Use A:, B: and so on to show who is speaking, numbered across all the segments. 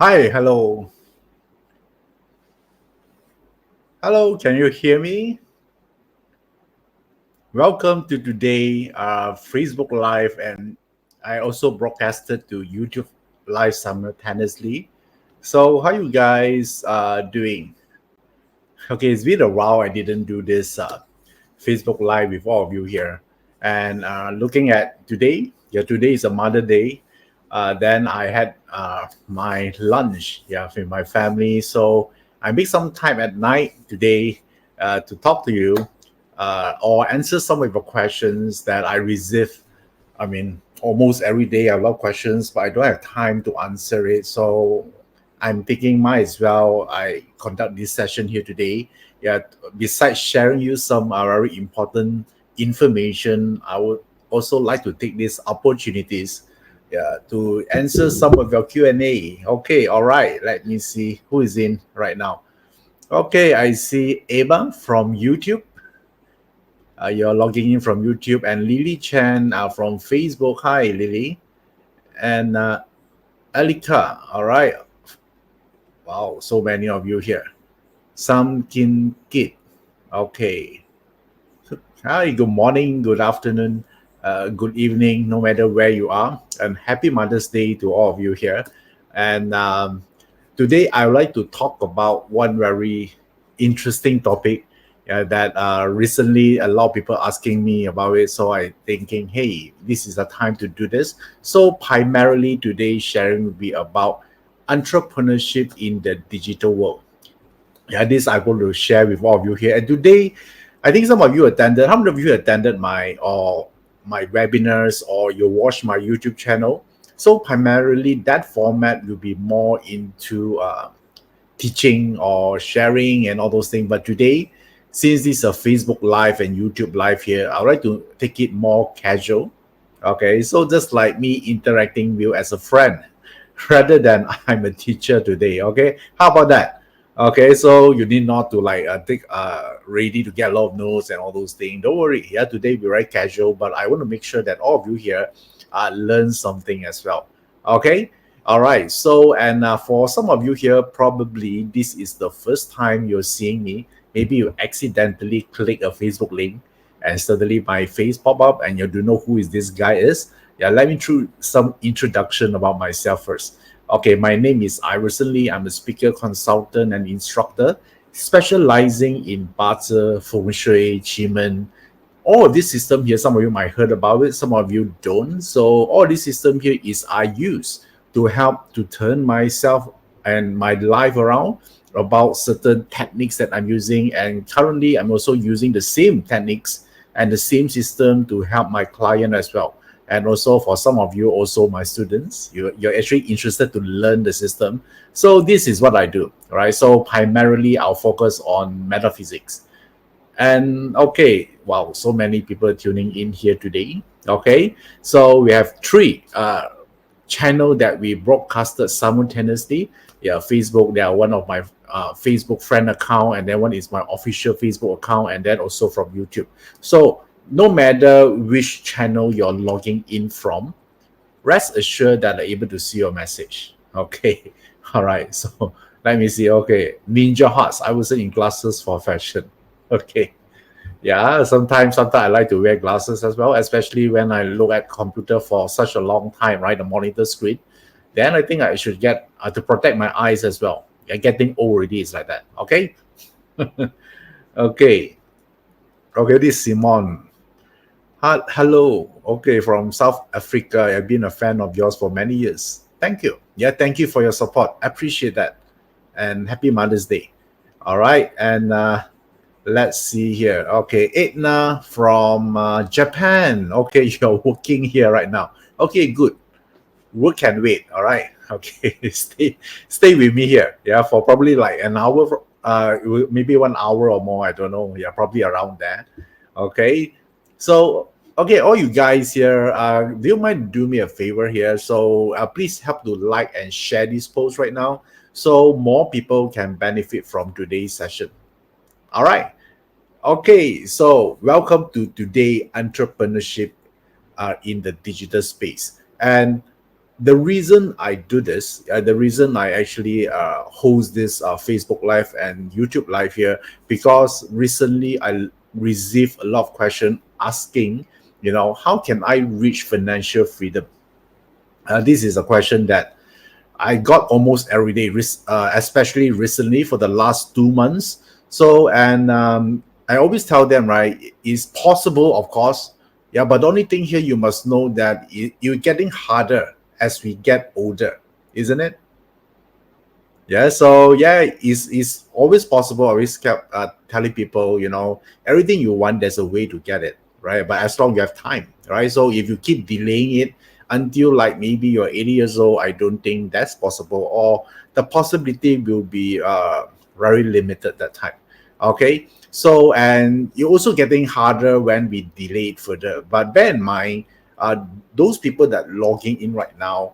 A: Hi, hello. Hello, can you hear me? Welcome to today Facebook Live, and I also broadcasted to YouTube Live simultaneously. So, how you guys doing? Okay, it's been a while. I didn't do this Facebook Live with all of you here, and looking at today. Yeah, today is a Mother Day. Then I had my lunch, yeah, with my family. So I make some time at night today to talk to you or answer some of your questions that I receive. I mean, almost every day I have a lot of questions, but I don't have time to answer it. So I'm taking mine as well. I conduct this session here today. Yeah, besides sharing you some very important information, I would also like to take these opportunities, yeah, to answer some of your Q&A. Okay, all right. Let me see who is in right now. Okay, I see Eva from YouTube. You're logging in from YouTube, and Lily Chan from Facebook. Hi, Lily. And Alika. All right. Wow, so many of you here. Sam Kin Kit. Okay. Hi, good morning, good afternoon, good evening, no matter where you are. And happy Mother's Day to all of you here. And today I would like to talk about one very interesting topic that recently a lot of people asking me about it. So I thinking, hey, this is the time to do this. So primarily today sharing will be about entrepreneurship in the digital world. Yeah, this I'm going to share with all of you here. And today, I think some of you attended. How many of you attended my webinars or you watched my YouTube channel? So primarily, that format will be more into teaching or sharing and all those things. But today, since this is a Facebook Live and YouTube Live here, I would like to take it more casual. Okay, so just like me interacting with you as a friend, rather than I'm a teacher today. Okay, how about that? Okay, so you need not to like take ready to get a lot of notes and all those things. Don't worry. Yeah, today we're very casual, but I want to make sure that all of you here learn something as well. Okay. All right. So, and for some of you here, probably this is the first time you're seeing me. Maybe you accidentally click a Facebook link, and suddenly my face pop up, and you do know who is this guy is. Yeah, let me through some introduction about myself first. Okay, my name is Iverson Lee. I'm a speaker, consultant, and instructor specializing in bazi, feng shui, qigong. All of this system here, some of you might heard about it, some of you don't. So all this system here is I use to help to turn myself and my life around about certain techniques that I'm using. And currently, I'm also using the same techniques and the same system to help my client as well. And also for some of you, also my students, you're actually interested to learn the system. So this is what I do, right? So primarily, I'll focus on metaphysics. And okay, wow, so many people tuning in here today. Okay, so we have three channel that we broadcasted simultaneously. Yeah, Facebook. They are one of my Facebook friend account, and then one is my official Facebook account, and then also from YouTube. So no matter which channel you're logging in from, rest assured that I'm able to see your message. Okay, all right. So let me see. Okay, Ninja Hearts. I was in glasses for fashion. Okay. Yeah, sometimes I like to wear glasses as well, especially when I look at computer for such a long time, right? The monitor screen. Then I think I should get to protect my eyes as well. Yeah, getting old already is like that. Okay. Okay. Okay. This is Simon. Hello. Okay, from South Africa. I've been a fan of yours for many years. Thank you. Yeah, thank you for your support. Appreciate that. And happy Mother's Day. All right. And let's see here. Okay, Edna from Japan. Okay, you're working here right now. Okay, good. Work can wait. All right. Okay, stay with me here. Yeah, for probably like an hour. Maybe 1 hour or more. I don't know. Yeah, probably around that. Okay. So okay, all you guys here. Do you mind do me a favor here? So please help to like and share this post right now, so more people can benefit from today's session. All right. Okay, so welcome to today entrepreneurship in the digital space. And the reason I do this, the reason I actually host this Facebook Live and YouTube Live here, because recently I received a lot of questions asking, how can I reach financial freedom? This is a question that I got almost every day, especially recently for the last 2 months. So, and I always tell them, right, it's possible, of course. Yeah, but the only thing here you must know that you're getting harder as we get older, isn't it? Yeah, so yeah, it's always possible. I always kept telling people, everything you want, there's a way to get it, right? But as long as you have time, right? So if you keep delaying it until like maybe you're 80 years old, I don't think that's possible, or the possibility will be very limited that time. Okay, so and you're also getting harder when we delay it further. But bear in mind, those people that logging in right now,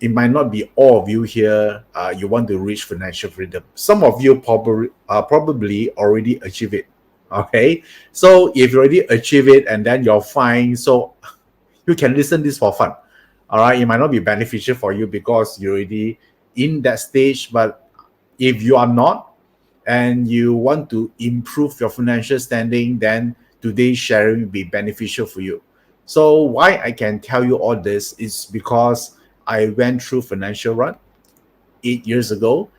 A: it might not be all of you here. You want to reach financial freedom. Some of you probably already achieve it. Okay, so if you already achieve it and then you're fine, so you can listen this for fun. All right, it might not be beneficial for you because you're already in that stage. But if you are not and you want to improve your financial standing, then today's sharing will be beneficial for you. So why I can tell you all this is because I went through financial rut 8 years ago.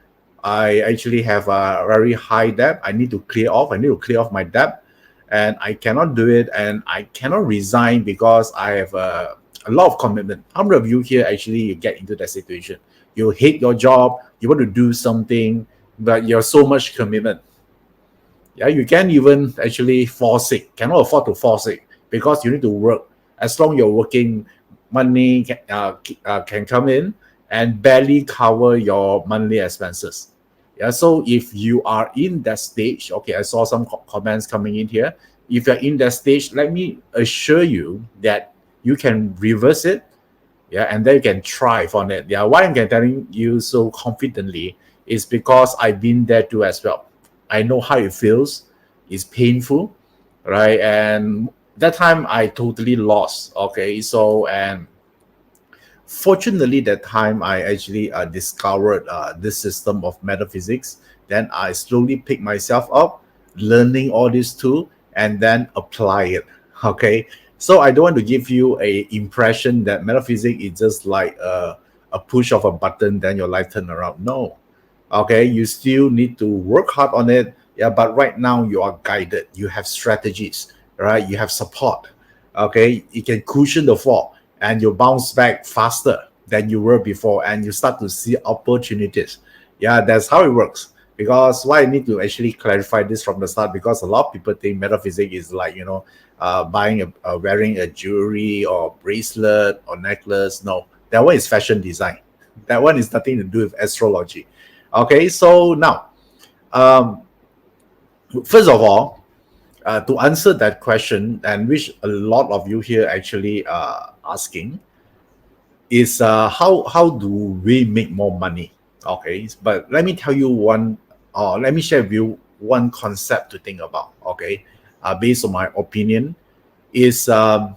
A: I actually have a very high debt. I need to clear off. I need to clear off my debt, and I cannot do it. And I cannot resign because I have a lot of commitment. How many of you here actually you get into that situation? You hate your job. You want to do something, but you're so much commitment. Yeah, you can't even actually fall sick. Cannot afford to fall sick because you need to work. As long you're working, money can come in and barely cover your monthly expenses. Yeah, so if you are in that stage, okay, I saw some comments coming in here. If you're in that stage, let me assure you that you can reverse it. Yeah, and then you can thrive on it. Yeah, why I'm telling you so confidently is because I've been there too as well. I know how it feels. It's painful, right? And that time I totally lost. Okay, so and fortunately that time I actually discovered this system of metaphysics. Then I slowly pick myself up, learning all this too, and then apply it. Okay, so I don't want to give you a impression that metaphysics is just like a push of a button, then your life turn around. No, okay, you still need to work hard on it. Yeah, but right now you are guided, you have strategies, right? You have support. Okay, you can cushion the fall and you bounce back faster than you were before, and you start to see opportunities. Yeah, that's how it works. Because why I need to actually clarify this from the start, because a lot of people think metaphysics is like, buying wearing a jewelry or bracelet or necklace. No, that one is fashion design. That one is nothing to do with astrology. Okay, so now, um, first of all, to answer that question, and which a lot of you here actually asking, is how do we make more money? Okay, but let me tell you one, let me share with you one concept to think about. Okay, based on my opinion, is are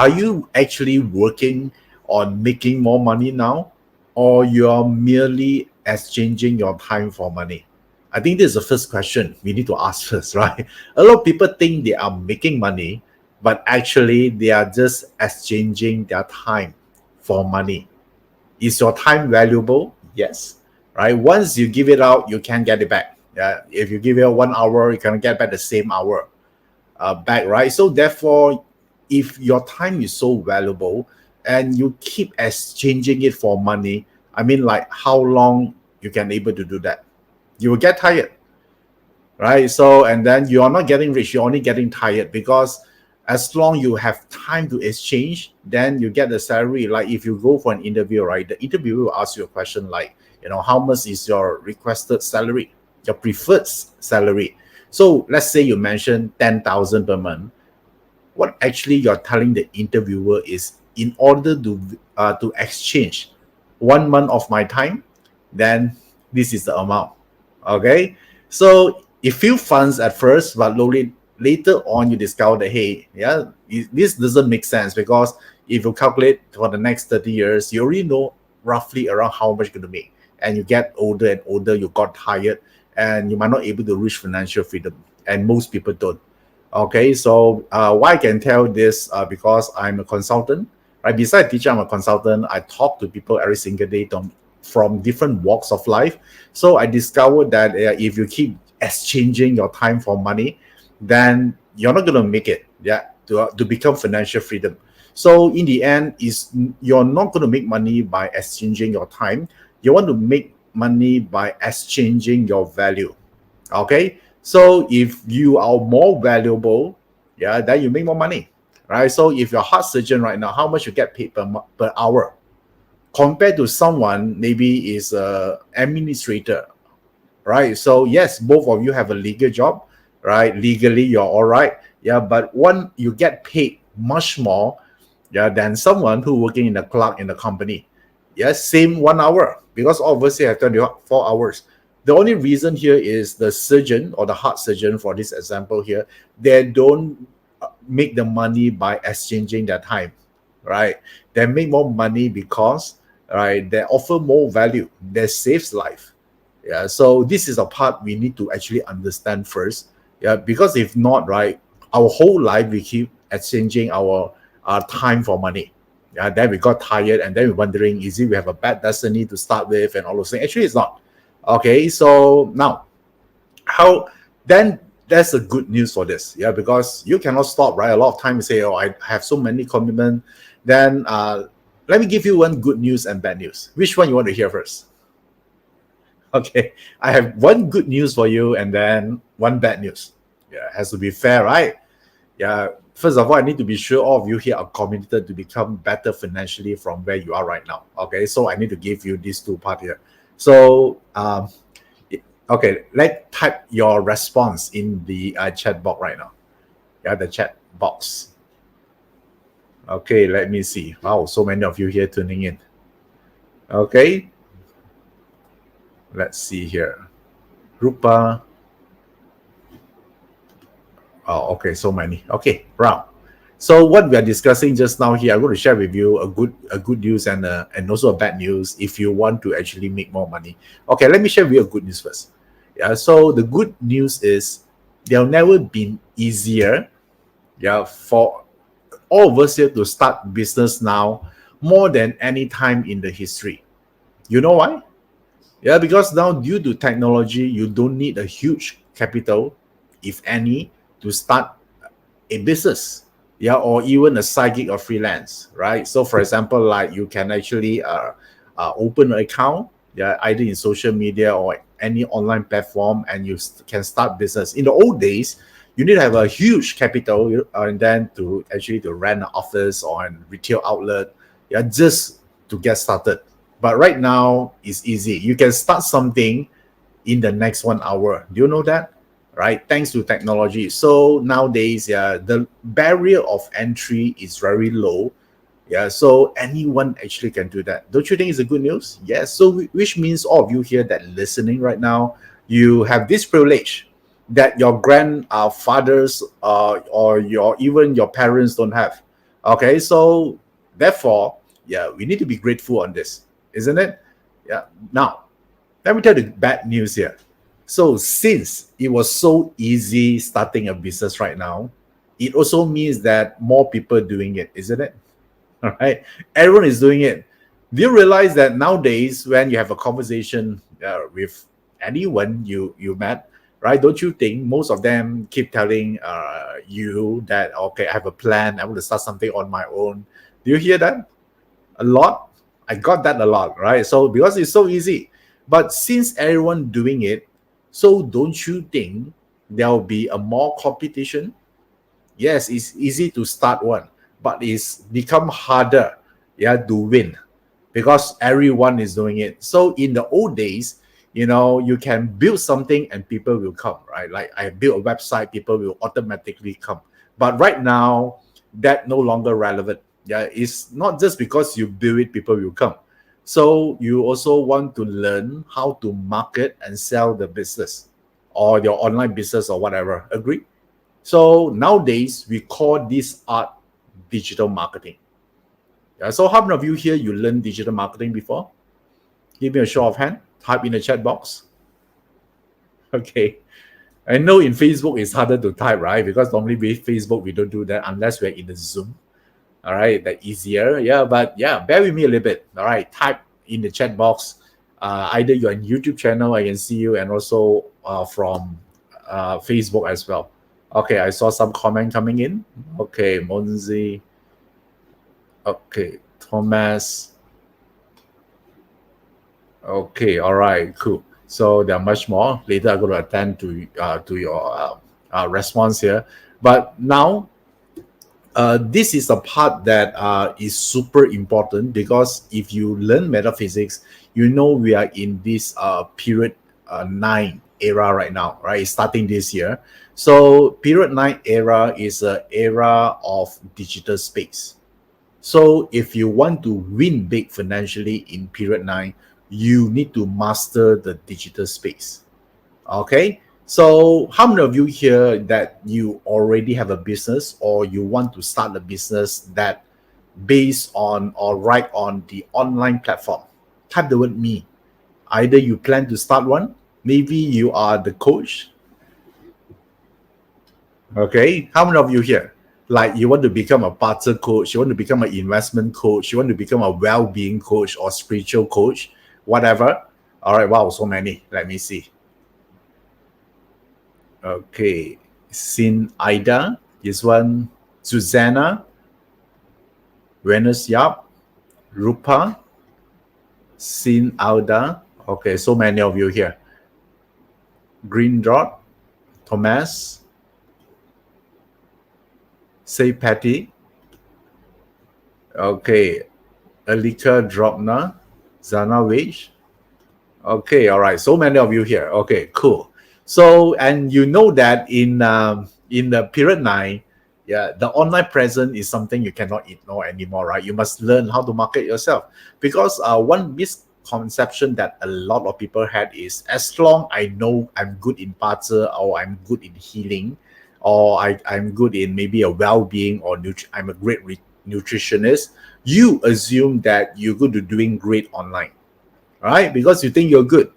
A: you actually working on making more money now, or you are merely exchanging your time for money? I think this is the first question we need to ask first, right? A lot of people think they are making money, but actually they are just exchanging their time for money. Is your time valuable? Yes. Right. Once you give it out, you can get it back. Yeah. If you give it 1 hour, you can get back the same hour back, right? So therefore, if your time is so valuable and you keep exchanging it for money, I mean, like how long you can able to do that? You will get tired, right? So, and then you are not getting rich, you're only getting tired, because as long you have time to exchange, then you get the salary. Like if you go for an interview, right, the interviewer will ask you a question like, how much is your requested salary, your preferred salary? So let's say you mentioned 10,000 per month. What actually you're telling the interviewer is, in order to exchange 1 month of my time, then this is the amount. Okay, so it feels fun at first, but later on you discover that, hey, yeah, this doesn't make sense, because if you calculate for the next 30 years, you already know roughly around how much you're going to make. And you get older and older, you got tired, and you might not able to reach financial freedom. And most people don't. Okay, so why I can tell this because I'm a consultant, right? Besides teacher, I'm a consultant. I talk to people every single day from different walks of life. So I discovered that if you keep exchanging your time for money, then you're not going to make it, to become financial freedom. So in the end, you're not going to make money by exchanging your time. You want to make money by exchanging your value. Okay, so if you are more valuable, then you make more money, right? So if you're a heart surgeon right now, how much you get paid per hour, compared to someone maybe is a administrator, right? So yes, both of you have a legal job, right? Legally, you're all right, but one, you get paid much more, than someone who working in a clerk in the company. Yes, same 1 hour, because all of us here have 24 hours. The only reason here is the surgeon or the heart surgeon, for this example here, they don't make the money by exchanging their time, right? They make more money because, right, they offer more value. They saves life. So this is a part we need to actually understand first. Because if not, right, our whole life we keep exchanging our time for money. Then we got tired, and then we're wondering, is it we have a bad destiny to start with, and all those things. Actually, it's not. Okay, so now, how then? That's the good news for this, because you cannot stop, right? A lot of times you say, "Oh, I have so many commitments." Then let me give you one good news and bad news. Which one you want to hear first? Okay, I have one good news for you, and then one bad news. It has to be fair, right? First of all, I need to be sure all of you here are committed to become better financially from where you are right now. Okay, so I need to give you these two parts here. So, okay, let's type your response in the chat box right now. The chat box. Okay, let me see. Wow, so many of you here tuning in. Okay, let's see here. Rupa. Oh, okay, so many. Okay, round. So what we are discussing just now here, I'm going to share with you a good news and also a bad news if you want to actually make more money. Okay, let me share with you a good news first. So the good news is there'll never been easier, for all of us here to start business now more than any time in the history. You know why? Because now due to technology, you don't need a huge capital, if any, to start a business, or even a side gig or freelance, right? So for example, like you can actually open an account, either in social media or any online platform, and you can start business. In the old days, you need to have a huge capital, and then to rent an office or a retail outlet, just to get started. But right now, it's easy. You can start something in the next 1 hour. Do you know that? Right? Thanks to technology. So nowadays, the barrier of entry is very low. So anyone actually can do that. Don't you think it's a good news? Yes. So which means all of you here that listening right now, you have this privilege that your grandfathers or even your parents don't have. Okay. So therefore, we need to be grateful on this, isn't it? Now, let me tell you the bad news here. So since it was so easy starting a business right now, it also means that more people doing it, isn't it? All right. Everyone is doing it. Do you realize that nowadays when you have a conversation with anyone you met, right? Don't you think most of them keep telling you that, okay, I have a plan. I want to start something on my own. Do you hear that? A lot? I got that a lot, right? So because it's so easy. But since everyone doing it, so don't you think there'll be a more competition? Yes, it's easy to start one, but it's become harder, to win because everyone is doing it. So in the old days, you can build something and people will come, right? Like I build a website, people will automatically come. But right now, that no longer relevant. It's not just because you build it, people will come. So you also want to learn how to market and sell the business or your online business or whatever. Agree? So nowadays we call this art digital marketing. Yeah, so how many of you here you learned digital marketing before? Give me a show of hand. Type in the chat box. Okay. I know in Facebook it's harder to type, right? Because normally with Facebook we don't do that unless we're in the Zoom. All right, that easier. Yeah, but yeah, bear with me a little bit. All right, type in the chat box. Either you're on YouTube channel, I can see you, and also from Facebook as well. Okay, I saw some comment coming in. Okay, Monzi. Okay, Thomas. Okay, all right, cool. So there are much more. Later, I'm going to attend to your response here. But now, this is a part that is super important, because if you learn metaphysics, you know we are in this period 9 era right now, right? It's starting this year. So period 9 era is an era of digital space. So if you want to win big financially in period 9, you need to master the digital space. Okay. So how many of you here that you already have a business, or you want to start a business that based on or right on the online platform? Type the word me. Either you plan to start one, maybe you are the coach. Okay. How many of you here? Like you want to become a barter coach, you want to become an investment coach, you want to become a well-being coach or spiritual coach, whatever. All right. Wow. So many. Let me see. Okay, Sin Ida, this one, Susanna, Venus Yap, Rupa, Sin Alda. Okay, so many of you here. Green Dot, Thomas, Say Patty. Okay, Alika Dropna, Zana Wage. Okay, all right. So many of you here. Okay, cool. So, and you know that in the period 9, yeah, the online presence is something you cannot ignore anymore, right? You must learn how to market yourself, because one misconception that a lot of people had is, as long I know I'm good in barter, or I'm good in healing, or I'm good in maybe a well-being, or I'm a great nutritionist, you assume that you're good to doing great online, right? Because you think you're good.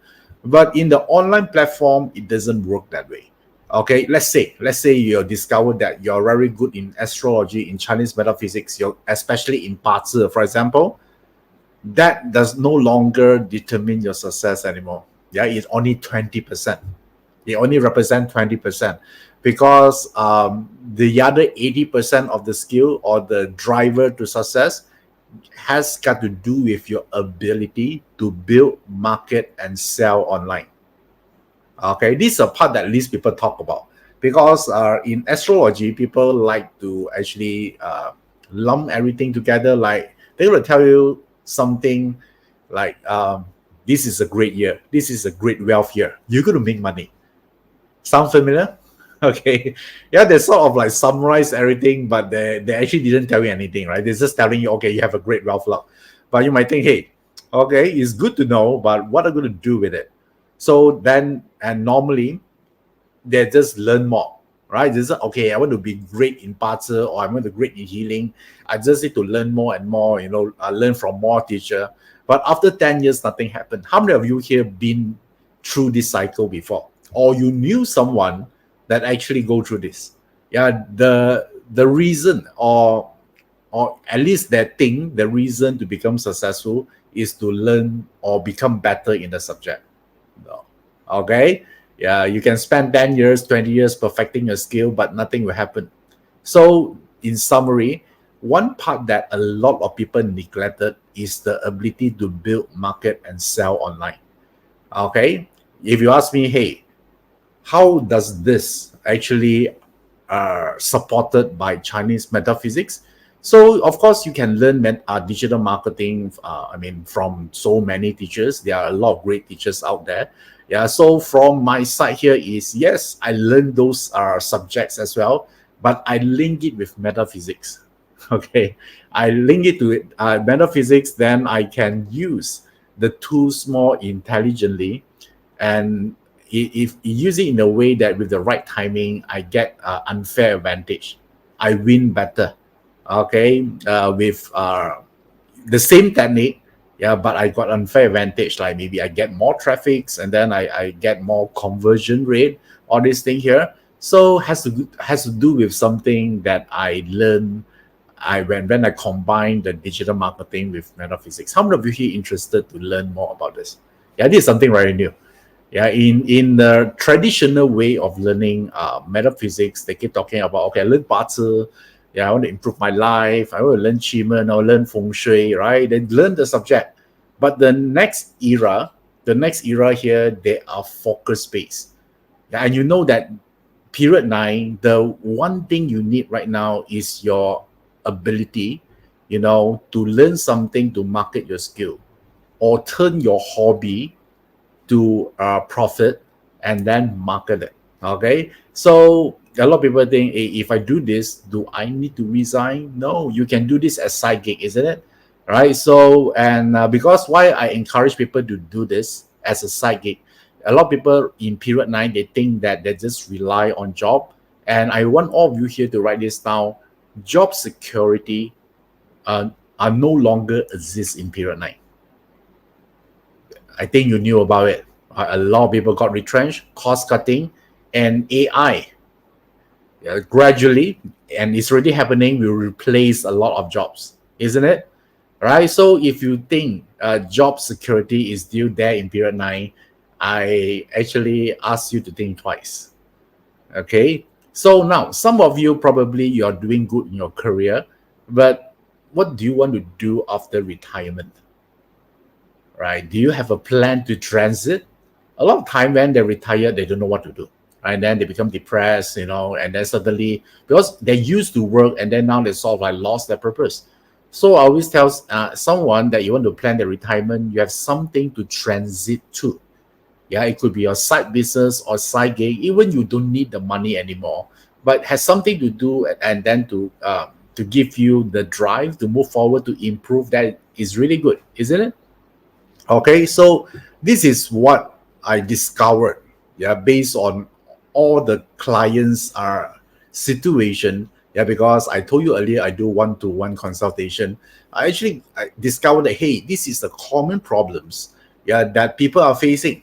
A: But in the online platform, it doesn't work that way. Okay, let's say you discovered that you're very good in astrology, in Chinese metaphysics, you're especially in bazi, for example. That does no longer determine your success anymore. Yeah, it's only 20%. It only represents 20%, because the other 80% of the skill or the driver to success has got to do with your ability to build, market, and sell online. Okay, this is a part that least people talk about, because in astrology, people like to actually lump everything together. Like they will tell you something like, this is a great year, this is a great wealth year, you're going to make money. Sound familiar? Okay. Yeah, they sort of like summarize everything, but they actually didn't tell you anything, right? They're just telling you, okay, you have a great wealth luck. But you might think, hey, okay, it's good to know, but what are you going to do with it? So then, and normally, they just learn more, right? This is, okay, I want to be great in bazi, or I want to be great in healing. I just need to learn more and more, learn from more teacher. But after 10 years, nothing happened. How many of you here been through this cycle before? Or you knew someone that actually go through this? Yeah, the reason, or at least that thing, the reason to become successful is to learn or become better in the subject. No. Okay? Yeah, you can spend 10 years, 20 years perfecting your skill, but nothing will happen. So, in summary, one part that a lot of people neglected is the ability to build, market, and sell online. Okay? If you ask me, hey, how does this actually supported by Chinese metaphysics? So, of course, you can learn digital marketing, from so many teachers. There are a lot of great teachers out there. Yeah, so from my side here is, yes, I learned those subjects as well, but I link it with metaphysics. Okay, I link it to metaphysics, then I can use the tools more intelligently, and if you use it in a way that with the right timing, I get unfair advantage. I win better. Okay, with the same technique, yeah, but I got unfair advantage. Like maybe I get more traffics and then I get more conversion rate, all this thing here. So has to do with something that I learned. When I combine the digital marketing with metaphysics. How many of you here interested to learn more about this? Yeah, this is something very new. Yeah, in the traditional way of learning metaphysics, they keep talking about, okay, I learn bazi, yeah, I want to improve my life, I want to learn qigong, I want to learn feng shui, right? They learn the subject. But the next era here, they are focus based. Yeah, and you know that period 9, the one thing you need right now is your ability, to learn something to market your skill or turn your hobby to profit and then market it. Okay, so a lot of people think, hey, if I do this, do I need to resign? No, you can do this as side gig, isn't it? Right. So, and because why I encourage people to do this as a side gig, a lot of people in period 9, they think that they just rely on job. And I want all of you here to write this down. Job security are no longer exist in period 9. I think you knew about it. A lot of people got retrenched, cost cutting, and AI gradually, and it's already happening, will replace a lot of jobs, isn't it? Right. So if you think job security is still there in period 9, I actually ask you to think twice. Okay. So now some of you probably you're doing good in your career, but what do you want to do after retirement? Right? Do you have a plan to transit? A lot of time when they retire, they don't know what to do. Right? And then they become depressed, and then suddenly, because they used to work and then now they sort of like lost their purpose. So I always tell someone that you want to plan their retirement, you have something to transit to. Yeah, it could be a side business or side gig, even you don't need the money anymore, but has something to do and then to give you the drive to move forward to improve. That is really good, isn't it? Okay, so this is what I discovered, yeah, based on all the clients' situation. Yeah, because I told you earlier I do one-to-one consultation. I discovered that, hey, this is the common problems, yeah, that people are facing.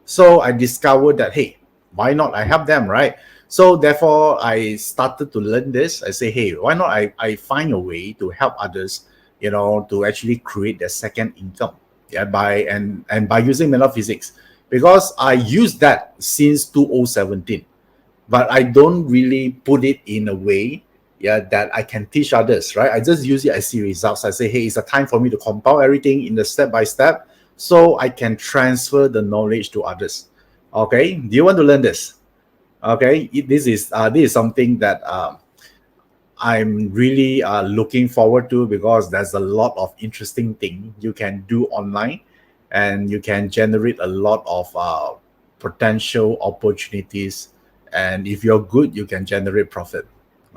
A: So I discovered that, hey, why not I help them, right? So therefore I started to learn this. I say, hey, why not I find a way to help others, to actually create their second income, yeah, by using metaphysics, because I used that since 2017, but I don't really put it in a way, yeah, that I can teach others, right? I just use it. I see results. I say, hey, it's a time for me to compile everything in the step by step, so I can transfer the knowledge to others. Okay, do you want to learn this? Okay, this is something that I'm really looking forward to, because there's a lot of interesting thing you can do online, and you can generate a lot of potential opportunities. And if you're good, you can generate profit.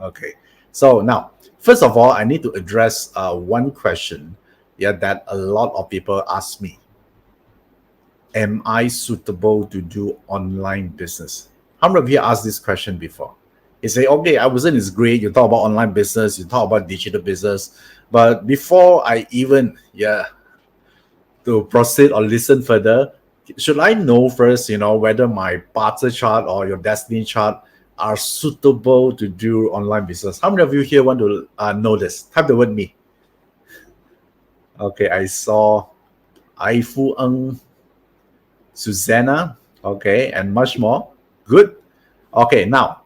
A: Okay, so now, first of all, I need to address one question, yeah, that a lot of people ask me. Am I suitable to do online business? How many of you asked this question before? You say, okay, Iverson is great. You talk about online business, you talk about digital business. But before I even, to proceed or listen further, should I know first, whether my Barter chart or your destiny chart are suitable to do online business? How many of you here want to know this? Type the word me. Okay, I saw Aifu Ng, Susanna, okay, and much more. Good. Okay, now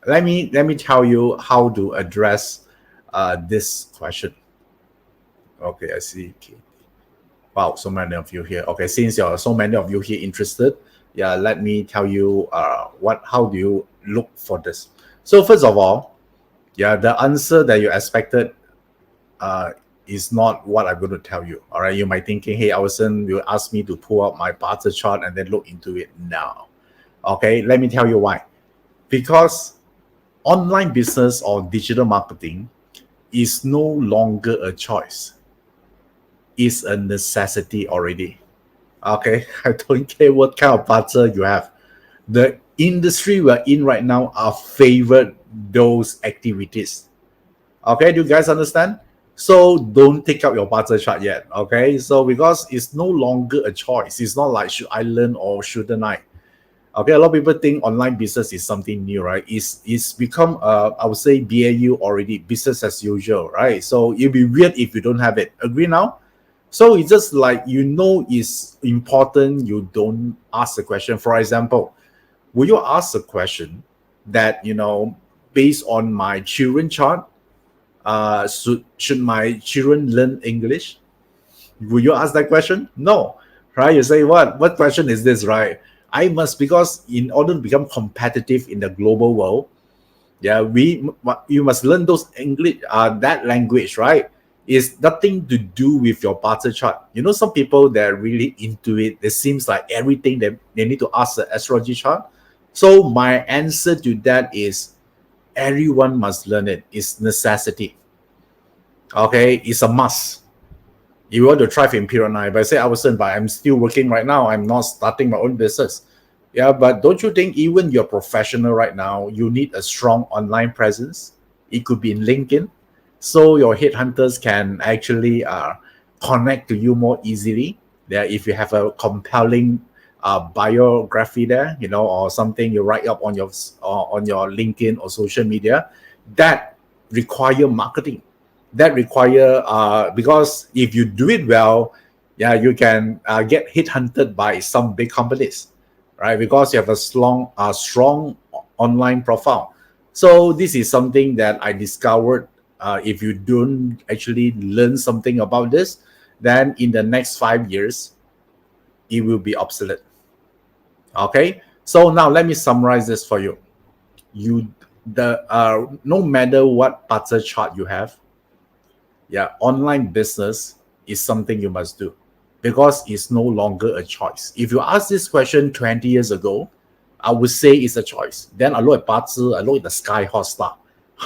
A: let me tell you how to address this question. Okay, I see. Okay. Wow, so many of you here. Okay, since you're so many of you here interested, yeah, let me tell you how do you look for this. So first of all, yeah, the answer that you expected is not what I'm going to tell you. All right, you might thinking, hey, Iverson will ask me to pull out my Barter chart and then look into it now. Okay, let me tell you why. Because online business or digital marketing is no longer a choice. It's a necessity already. Okay, I don't care what kind of Barter you have. The industry we're in right now are favored those activities. Okay, do you guys understand? So don't take up your buzzer chart yet, okay? So because it's no longer a choice. It's not like should I learn or shouldn't I? Okay, a lot of people think online business is something new, right? It's become I would say BAU already, business as usual, right? So it'll be weird if you don't have it. Agree now? So it's just like it's important. You don't ask the question. For example, will you ask a question that based on my children chart? Should my children learn English? Will you ask that question? No, right? You say what question is this, right? I must, because in order to become competitive in the global world, yeah, you must learn those English, that language, right? It's nothing to do with your barter chart. Some people that are really into it, it seems like everything they need to ask the astrology chart. So my answer to that is everyone must learn it. It's necessity. Okay, it's a must. You want to thrive in period 9. But I say, Iverson, but I'm still working right now. I'm not starting my own business. Yeah, but don't you think even you're professional right now, you need a strong online presence? It could be in LinkedIn. So your headhunters can actually connect to you more easily. There, if you have a compelling biography there, or something you write up on your LinkedIn or social media, that require marketing. That require because if you do it well, yeah, you can get headhunted by some big companies, right? Because you have a strong online profile. So this is something that I discovered. If you don't actually learn something about this, then in the next 5 years, it will be obsolete. Okay. So now let me summarize this for you. No matter what barter chart you have, yeah, online business is something you must do because it's no longer a choice. If you ask this question 20 years ago, I would say it's a choice. Then I look at Bazi, I look at the Sky Hot Star.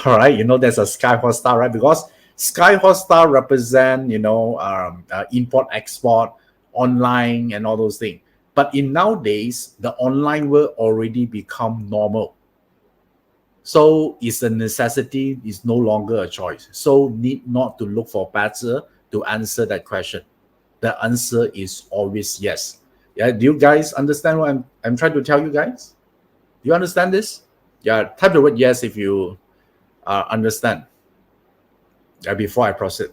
A: All right, there's a Sky Hot Star, right? Because Sky Hot Star represent, import, export, online, and all those things. But in nowadays, the online will already become normal. So it's a necessity, it's no longer a choice. So need not to look for better to answer that question. The answer is always yes. Yeah, do you guys understand what I'm trying to tell you guys? Do you understand this? Yeah, type the word yes if you understand. Yeah, before I proceed.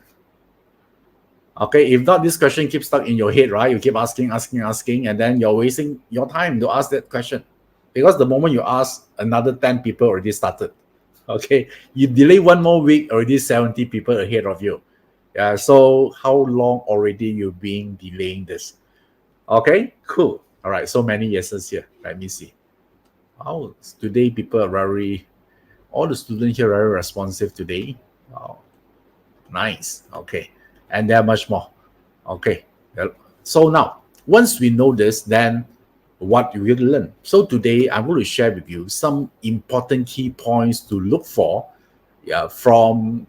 A: Okay, if not, this question keeps stuck in your head, right? You keep asking, and then you're wasting your time to ask that question. Because the moment you ask, another 10 people already started. Okay, you delay one more week, already 70 people ahead of you. Yeah, so how long already you've been delaying this? Okay, cool. All right, so many yeses here. Let me see. Oh, today people are all the students here are very responsive today. Wow, nice. Okay, and there are much more. Okay, so now once we know this, then what you will learn. So today I'm going to share with you some important key points to look for, yeah, from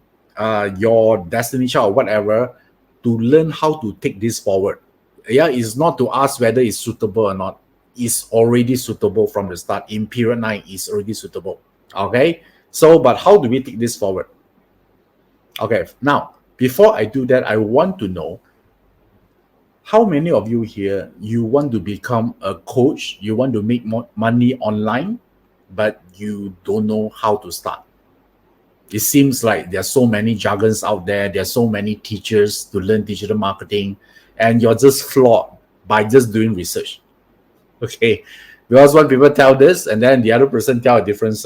A: your destiny chart or whatever, to learn how to take this forward. Yeah, it's not to ask whether it's suitable or not. It's already suitable from the start. In period 9, it's already suitable. Okay, so but how do we take this forward? Okay, now before I do that, I want to know how many of you here, you want to become a coach, you want to make more money online, but you don't know how to start? It seems like there's so many jargons out there, there's so many teachers to learn digital marketing, and you're just flawed by just doing research. Okay, because when people tell this and then the other person tell a different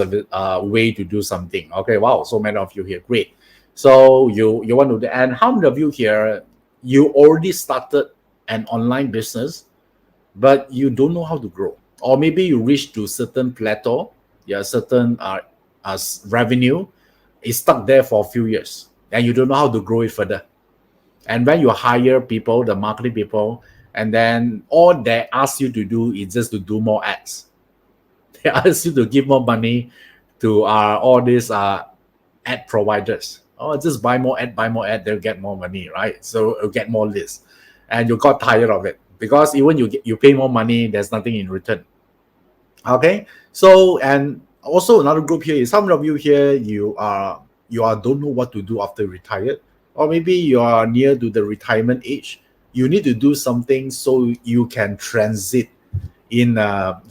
A: way to do something. Okay, wow, so many of you here, great. So you want to, and how many of you here, you already started an online business, but you don't know how to grow, or maybe you reach to certain plateau, yeah, certain revenue is stuck there for a few years, and you don't know how to grow it further. And when you hire people, the marketing people, and then all they ask you to do is just to do more ads. They ask you to give more money to all these ad providers. Oh, just buy more ad, they'll get more money, right? So you'll get more lists. And you got tired of it because even you pay more money, there's nothing in return. Okay, so and also another group here is some of you here, you are don't know what to do after retired. or maybe you are near to the retirement age. You need to do something so you can transit in a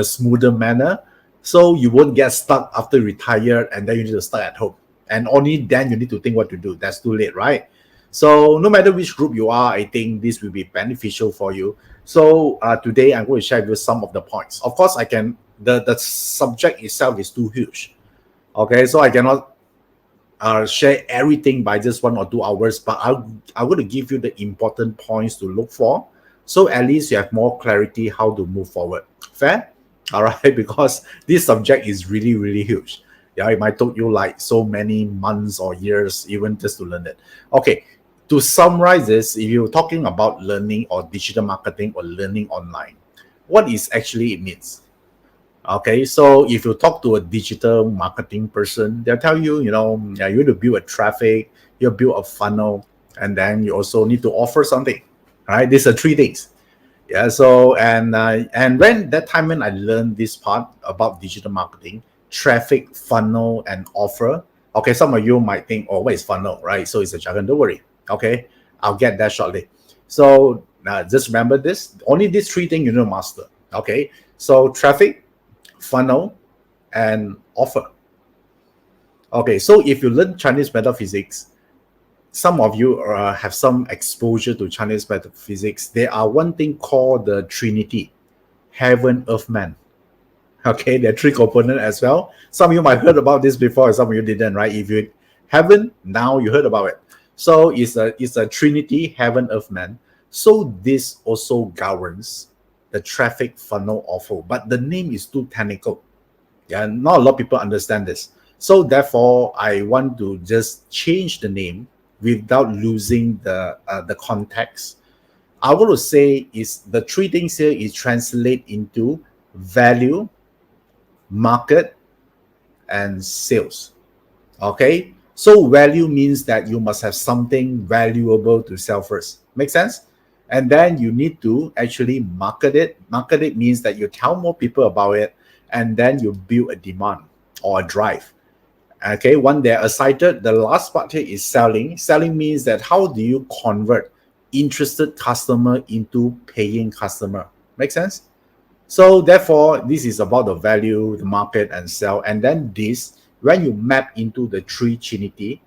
A: smoother manner, so you won't get stuck after retire and then you need to start at home, and only then you need to think what to do. That's too late, right? So no matter which group you are, I think this will be beneficial for you. So today I'm going to share with you some of the points. Of course, I can the subject itself is too huge. Okay, so I cannot share everything by just 1 or 2 hours, but I'm going to give you the important points to look for, so at least you have more clarity how to move forward. Fair? All right, because this subject is really, really huge. Yeah, it might take you like so many months or years even just to learn it. Okay, to summarize this, if you're talking about learning or digital marketing or learning online, what is actually it means? Okay, so if you talk to a digital marketing person, they'll tell you, yeah, you need to build a traffic, you build a funnel, and then you also need to offer something. Right? These are three things. Yeah. So and when that time when I learned this part about digital marketing, traffic, funnel, and offer. Okay, some of you might think, oh, what is funnel? Right? So it's a jargon. Don't worry. Okay, I'll get that shortly. So just remember this. Only these three things you need to master. Okay. So traffic, funnel, and offer. Okay, so if you learn Chinese metaphysics, some of you have some exposure to Chinese metaphysics. There are one thing called the Trinity, heaven, earth, man. Okay, there are three components as well. Some of you might have heard about this before, some of you didn't, right? If you haven't, now you heard about it. So it's a Trinity, heaven, earth, man. So this also governs the traffic, funnel, offer. But the name is too technical. Yeah, not a lot of people understand this. So therefore, I want to just change the name without losing the context. I want to say is the three things here is translate into value, market, and sales. Okay, so value means that you must have something valuable to sell first. Make sense? And then you need to actually market it. Market it means that you tell more people about it, and then you build a demand or a drive. Okay, one they are excited. The last part here is selling. Selling means that how do you convert interested customer into paying customer? Make sense? So therefore, this is about the value, the market, and sell. And then this, when you map into the Trinity,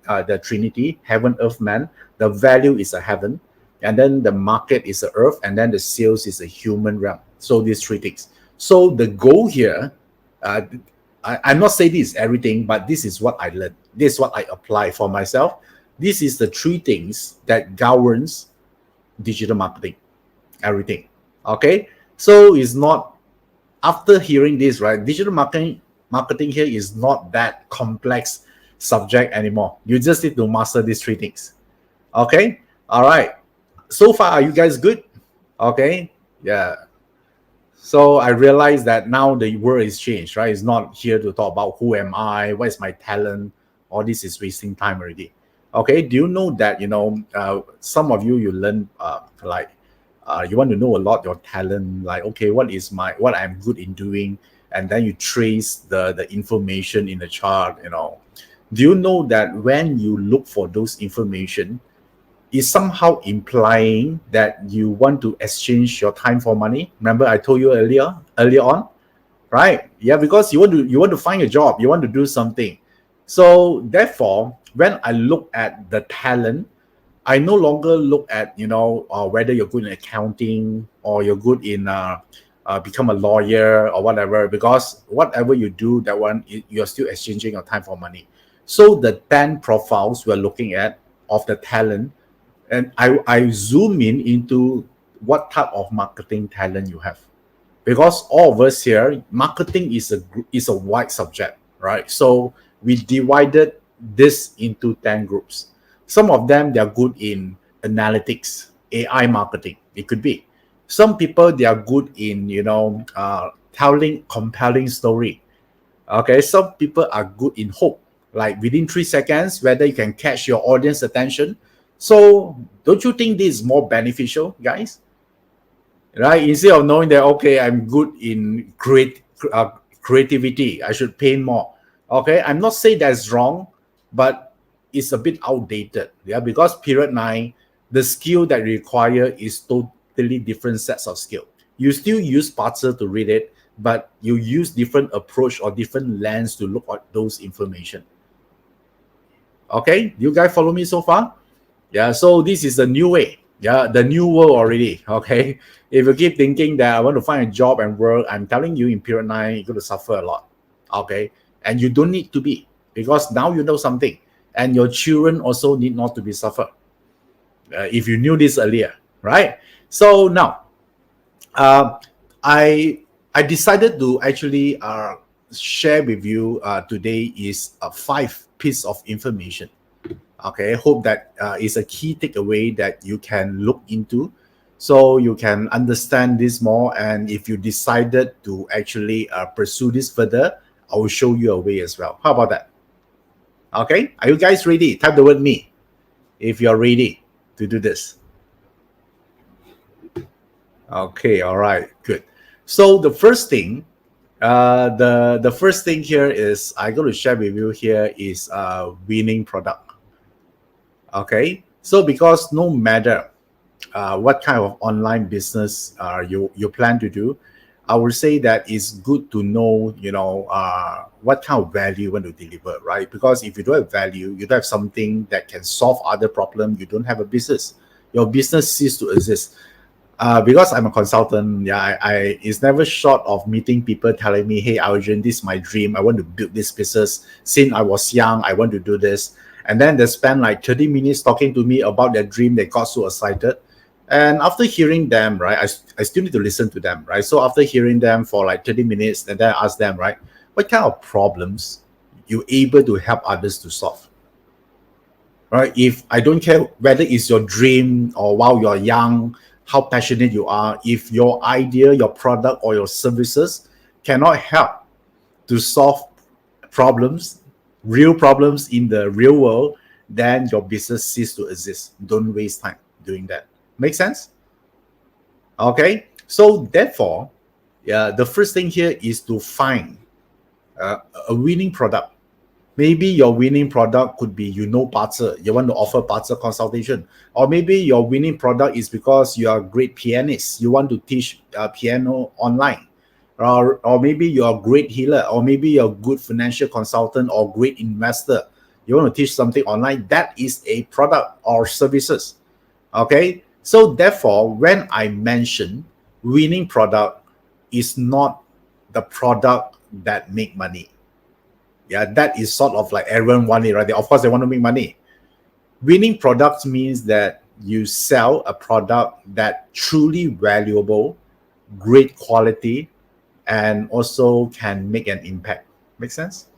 A: heaven, earth, man, the value is a heaven, and then the market is the earth, and then the sales is a human realm. So these three things. So the goal here, I'm not saying this is everything, but this is what I learned. This is what I apply for myself. This is the three things that governs digital marketing, everything. Okay, so it's not, after hearing this, right? Digital marketing here is not that complex subject anymore. You just need to master these three things. Okay, all right. So far, are you guys good? Okay, yeah. So I realized that now the world is changed, right? It's not here to talk about who am I, what is my talent. All this is wasting time already. Okay, do you know that, some of you learn you want to know a lot your talent, like, okay, what I'm good in doing, and then you trace the information in the chart. Do you know that when you look for those information, is somehow implying that you want to exchange your time for money? Remember I told you earlier on, right? Yeah, because you want to find a job, you want to do something. So therefore, when I look at the talent, I no longer look at whether you're good in accounting or you're good in become a lawyer or whatever, because whatever you do, that one you're still exchanging your time for money. So the 10 profiles we're looking at of the talent, and I zoom into what type of marketing talent you have, because all of us here, marketing is a wide subject, right? So we divided this into 10 groups. Some of them, they're good in analytics, AI marketing. It could be. Some people, they are good in telling compelling story. Okay, some people are good in hope, like within 3 seconds, whether you can catch your audience attention. So don't you think this is more beneficial, guys? Right? Instead of knowing that, okay, I'm good in creativity, I should pay more. Okay, I'm not saying that's wrong, but is a bit outdated. Yeah, because period 9, the skill that require is totally different sets of skill. You still use parser to read it, but you use different approach or different lens to look at those information. Okay, you guys follow me so far? Yeah, so this is the new way. Yeah, the new world already. Okay, if you keep thinking that I want to find a job and work, I'm telling you in period 9, you're going to suffer a lot. Okay, and you don't need to be, because now you know something, and your children also need not to be suffer. If you knew this earlier, right? So now, I I decided to actually share with you today is a 5 piece of information. Okay, hope that is a key takeaway that you can look into, so you can understand this more. And if you decided to actually pursue this further, I will show you a way as well. How about that? Okay, are you guys ready? Type the word me if you're ready to do this. Okay, all right, good. So the first thing, the first thing here is I'm going to share with you here is a winning product. Okay, so because no matter what kind of online business you plan to do, I would say that it's good to know, what kind of value you want to deliver, right? Because if you don't have value, you don't have something that can solve other problems, you don't have a business. Your business ceases to exist. Because I'm a consultant, yeah, I it's never short of meeting people telling me, hey, Arjun, this is my dream. I want to build this business. Since I was young, I want to do this. And then they spend like 30 minutes talking to me about their dream. They got so excited. And after hearing them, right, I still need to listen to them, right? So after hearing them for like 30 minutes, and then I ask them, right, what kind of problems you able to help others to solve? Right? If I don't care whether it's your dream or while you're young, how passionate you are, if your idea, your product, or your services cannot help to solve problems, real problems in the real world, then your business ceases to exist. Don't waste time doing that. Make sense? Okay. So therefore, yeah, the first thing here is to find a winning product. Maybe your winning product could be, parser. You want to offer parser consultation. Or maybe your winning product is because you are a great pianist. You want to teach piano online. Or maybe you're a great healer. Or maybe you're a good financial consultant or great investor. You want to teach something online. That is a product or services. Okay? So therefore, when I mention winning product is not the product that make money. Yeah, that is sort of like everyone want it, right? Of course, they want to make money. Winning products means that you sell a product that truly valuable, great quality, and also can make an impact. Make sense?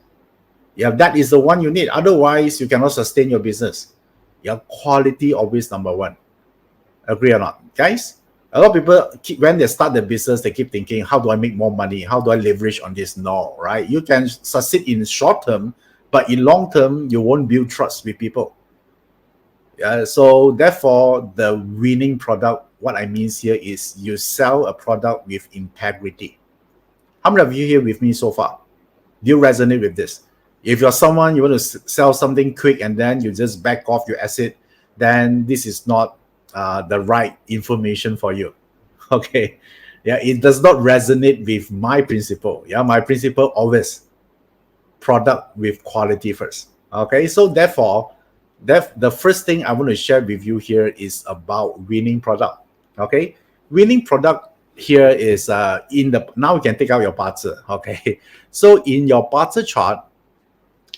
A: Yeah, that is the one you need. Otherwise, you cannot sustain your business. Your quality always number one. Agree or not, guys? A lot of people, when they start the business, they keep thinking, how do I make more money? How do I leverage on this? No, right? You can succeed in short term, but in long term, you won't build trust with people. So therefore, the winning product, what I mean here is you sell a product with integrity. How many of you here with me so far? Do you resonate with this? If you're someone, you want to sell something quick and then you just back off your asset, then this is not the right information for you. Okay, yeah, it does not resonate with my principle. Yeah, my principle always product with quality first. Okay, so therefore, the first thing I want to share with you here is about winning product. Okay, winning product here is in the, now you can take out your parser. Okay, so in your parser chart,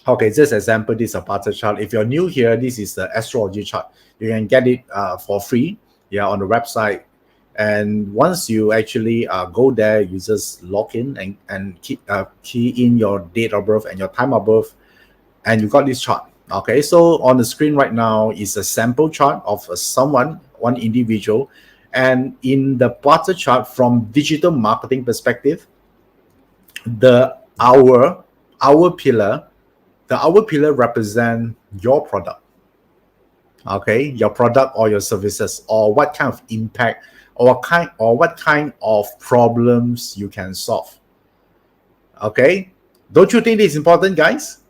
A: okay, just example, this is a parser chart. If you're new here, this is the astrology chart. You can get it for free, yeah, on the website. And once you actually go there, you just log in and key in your date of birth and your time of birth, and you got this chart. Okay, so on the screen right now is a sample chart of someone, one individual. And in the parser chart, from digital marketing perspective, the hour pillar, the hour pillar represent your product. Okay, your product or your services, or what kind of impact or what kind of problems you can solve. Okay, don't you think this is important, guys?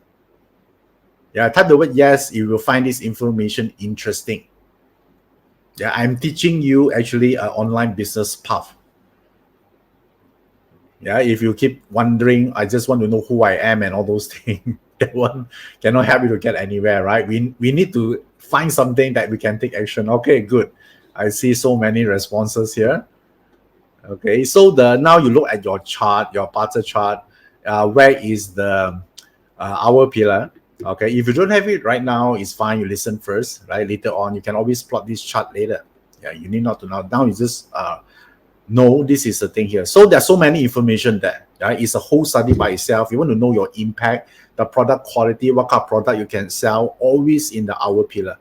A: Yeah, type the word yes, you will find this information interesting. Yeah, I'm teaching you actually an online business path. Yeah, if you keep wondering, I just want to know who I am and all those things, that one cannot help you to get anywhere, right? We need to find something that we can take action. Okay, good. I see so many responses here. Okay, so the now you look at your chart, your parter chart. Where is the hour pillar? Okay, if you don't have it right now, it's fine. You listen first, right? Later on, you can always plot this chart later. Yeah, you need not to know. Now you just no, this is the thing here. So there's so many information there. Right? It's a whole study by itself. You want to know your impact, the product quality, what kind of product you can sell, always in the hour pillar.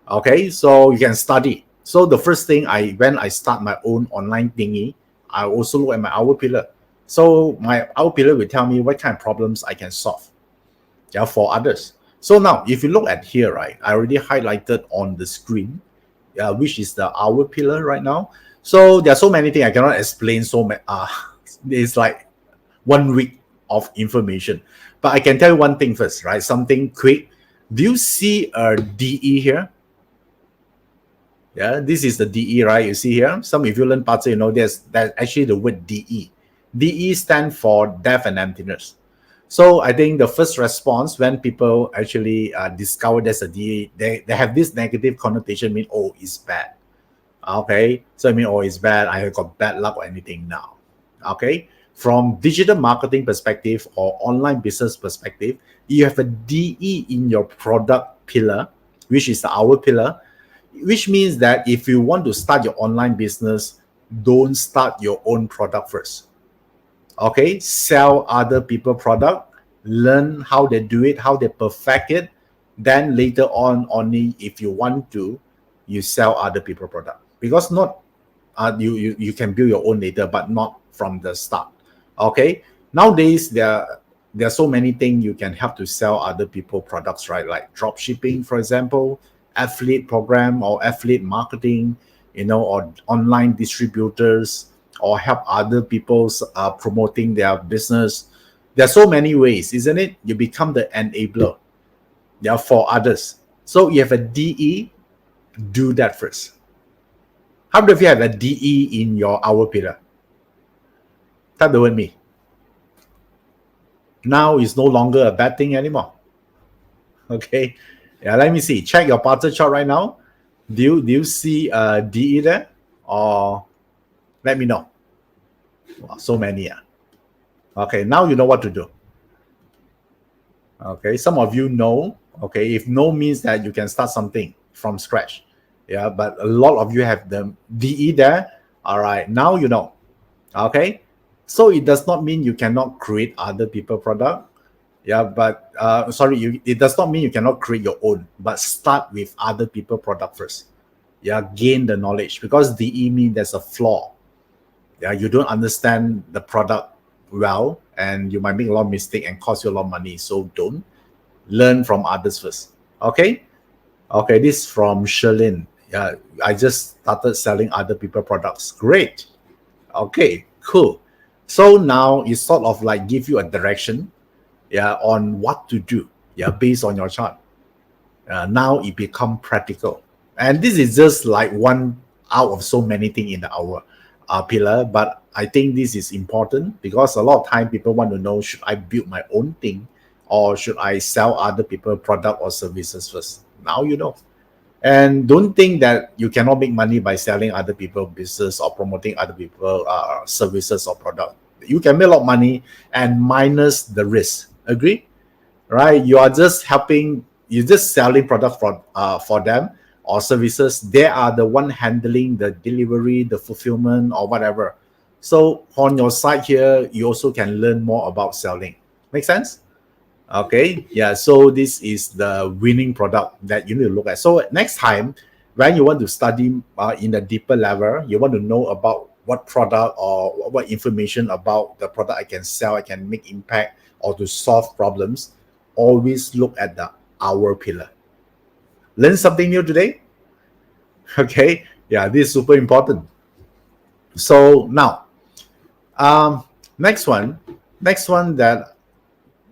A: Okay, so you can study. So the first thing when I start my own online thingy, I also look at my hour pillar. So my hour pillar will tell me what kind of problems I can solve. Yeah, for others. So now, if you look at here, right, I already highlighted on the screen, which is the hour pillar right now. So there are so many things I cannot explain. It's like 1 week of information. But I can tell you one thing first, right? Something quick. Do you see a DE here? Yeah, this is the DE, right? You see here. Some if you learn parts, you know that's actually the word DE. DE stand for death and emptiness. So I think the first response when people actually discover there's a DE, they have this negative connotation, mean, oh, it's bad. Okay, so I mean, oh, it's bad. I have got bad luck or anything now. Okay, from digital marketing perspective or online business perspective, you have a DE in your product pillar, which is the hour pillar, which means that if you want to start your online business, don't start your own product first. Okay, sell other people product, learn how they do it, how they perfect it. Then later on, only if you want to, you sell other people product. Because not you can build your own later, but not from the start. Okay, nowadays there are so many things you can help to sell other people products, right? Like drop shipping, for example, affiliate program or affiliate marketing, or online distributors, or help other people's promoting their business. There are so many ways, isn't it? You become the enabler. Yeah, for others. So you have a DE, do that first. How many of you have a DE in your hour pillar? Type the word me. Now it's no longer a bad thing anymore. Okay. Yeah, let me see. Check your parter chart right now. Do you see a DE there? Or let me know. Wow, so many. Okay, now you know what to do. Okay, some of you know. Okay, if no means that you can start something from scratch. Yeah, but a lot of you have the DE there. All right, now you know. Okay, so it does not mean you cannot create other people product. Yeah, but it does not mean you cannot create your own, but start with other people product first. Yeah, gain the knowledge, because DE means there's a flaw. Yeah, you don't understand the product well, and you might make a lot of mistake and cost you a lot of money. So don't. Learn from others first. Okay. Okay, this is from Sherlyn. Yeah, I just started selling other people products. Great. Okay, cool. So now it's sort of like give you a direction, yeah, on what to do, yeah, based on your chart. Now it become practical, and this is just like one out of so many things in our pillar. But I think this is important because a lot of time people want to know, should I build my own thing or should I sell other people product or services first? Now you know. And don't think that you cannot make money by selling other people business or promoting other people services or product. You can make a lot of money and minus the risk. Agree? Right? You are just helping. You're just selling product for them or services. They are the one handling the delivery, the fulfillment, or whatever. So on your side here, you also can learn more about selling. Make sense? Okay, yeah, so this is the winning product that you need to look at. So next time when you want to study in a deeper level, you want to know about what product or what information about the product I can sell, I can make impact, or to solve problems, always look at the hour pillar. Learn something new today? Okay, yeah, this is super important. So now, next one that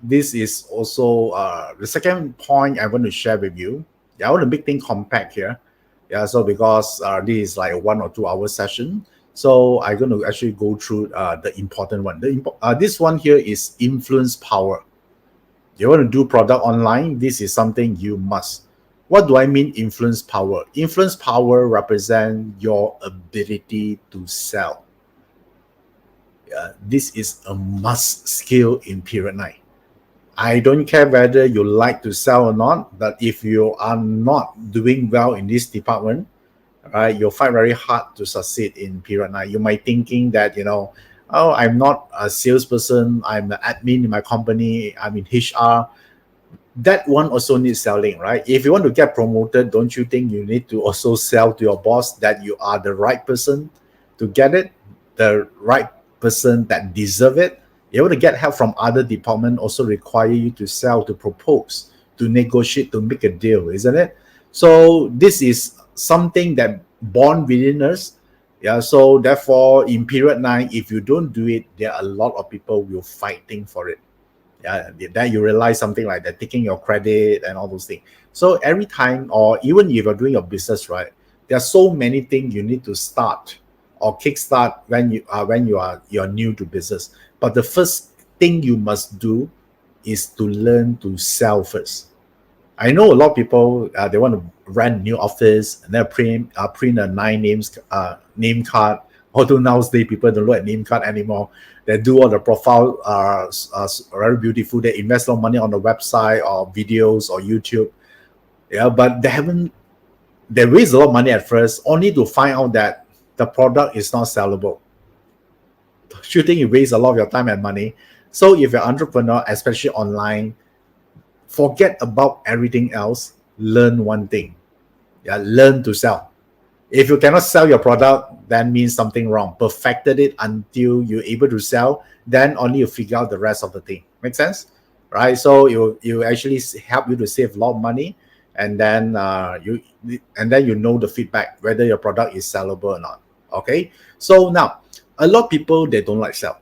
A: this is also the second point I want to share with you. Yeah, I want to make things compact here. Yeah, so because this is like a 1 or 2 hour session, so I'm going to actually go through the important one. This one here is influence power. You want to do product online, this is something you must. What do I mean influence power? Influence power represents your ability to sell. This is a must skill in period 9. I don't care whether you like to sell or not, but if you are not doing well in this department, right, you'll find very hard to succeed in period 9. You might thinking that, oh, I'm not a salesperson, I'm an admin in my company, I'm in HR. That one also needs selling, right? If you want to get promoted, don't you think you need to also sell to your boss that you are the right person to get it, the right person that deserve it? You want to get help from other department also require you to sell, to propose, to negotiate, to make a deal, isn't it? So this is something that born within us. Yeah. So therefore, in period 9, if you don't do it, there are a lot of people will fighting for it. Yeah, then you realize something like that, taking your credit and all those things. So every time, or even if you're doing your business, right, there are so many things you need to start or kickstart you're new to business. But the first thing you must do is to learn to sell first. I know a lot of people they want to rent new office and then print a name card. Although nowadays people don't look at name card anymore. They do all the profile very beautiful. They invest a lot of money on the website or videos or YouTube. Yeah, but they waste a lot of money at first only to find out that the product is not sellable. You think you waste a lot of your time and money. So if you're an entrepreneur, especially online, forget about everything else. Learn one thing. Yeah, learn to sell. If you cannot sell your product, that means something wrong. Perfected it until you're able to sell, then only you figure out the rest of the thing. Make sense? Right? So you actually help you to save a lot of money, and then you know the feedback whether your product is sellable or not. Okay. So now, a lot of people they don't like sell,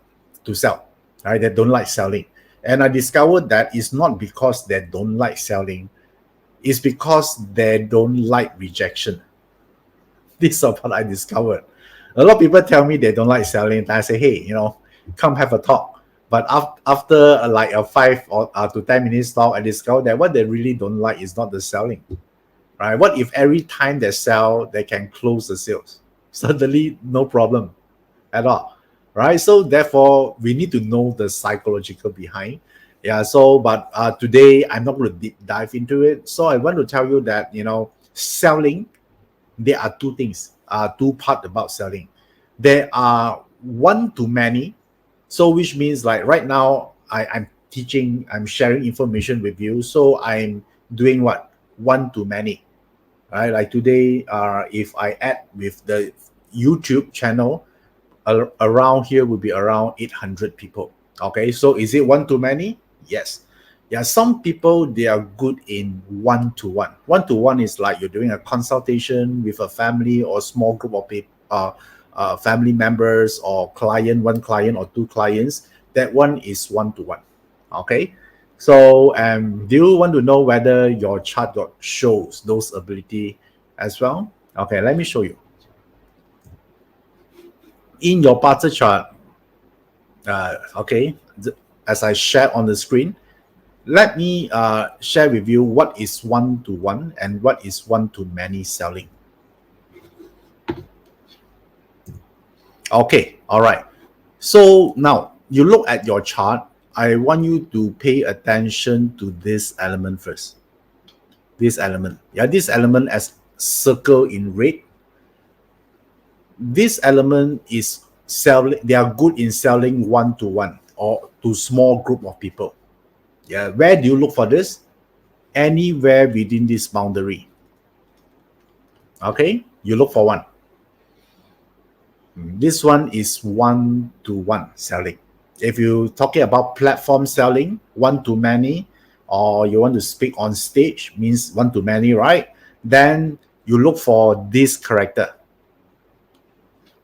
A: right? They don't like selling, and I discovered that it's not because they don't like selling, it's because they don't like rejection. This is what I discovered. A lot of people tell me they don't like selling. And I say, hey, come have a talk. But after like a 5 or to 10 minutes talk, I discovered that what they really don't like is not the selling, right? What if every time they sell, they can close the sales? Suddenly, no problem at all, right? So therefore, we need to know the psychological behind. Yeah. So, but today I'm not going to deep dive into it. So I want to tell you that selling, there are two things, two parts about selling. There are one to many. So which means like right now I'm teaching, I'm sharing information with you. So I'm doing what? One to many. Right? Like today, if I add with the YouTube channel, around here will be around 800 people. Okay, so is it one to many? Yes. Yeah, some people they are good in one-to-one. One-to-one is like you're doing a consultation with a family or small group of people, family members or one client or two clients. That one is one-to-one. Okay. So do you want to know whether your chart got shows those ability as well? Okay, let me show you. In your party chart, okay, as I share on the screen, let me share with you what is one-to-one and what is one-to-many selling. Okay, all right. So now you look at your chart. I want you to pay attention to this element first. This element. Yeah, this element as circle in red. This element is selling. They are good in selling one-to-one or to small group of people. Yeah, where do you look for this? Anywhere within this boundary. Okay, you look for one. This one is one-to-one selling. If you're talking about platform selling, one-to-many, or you want to speak on stage, means one-to-many, right? Then you look for this character.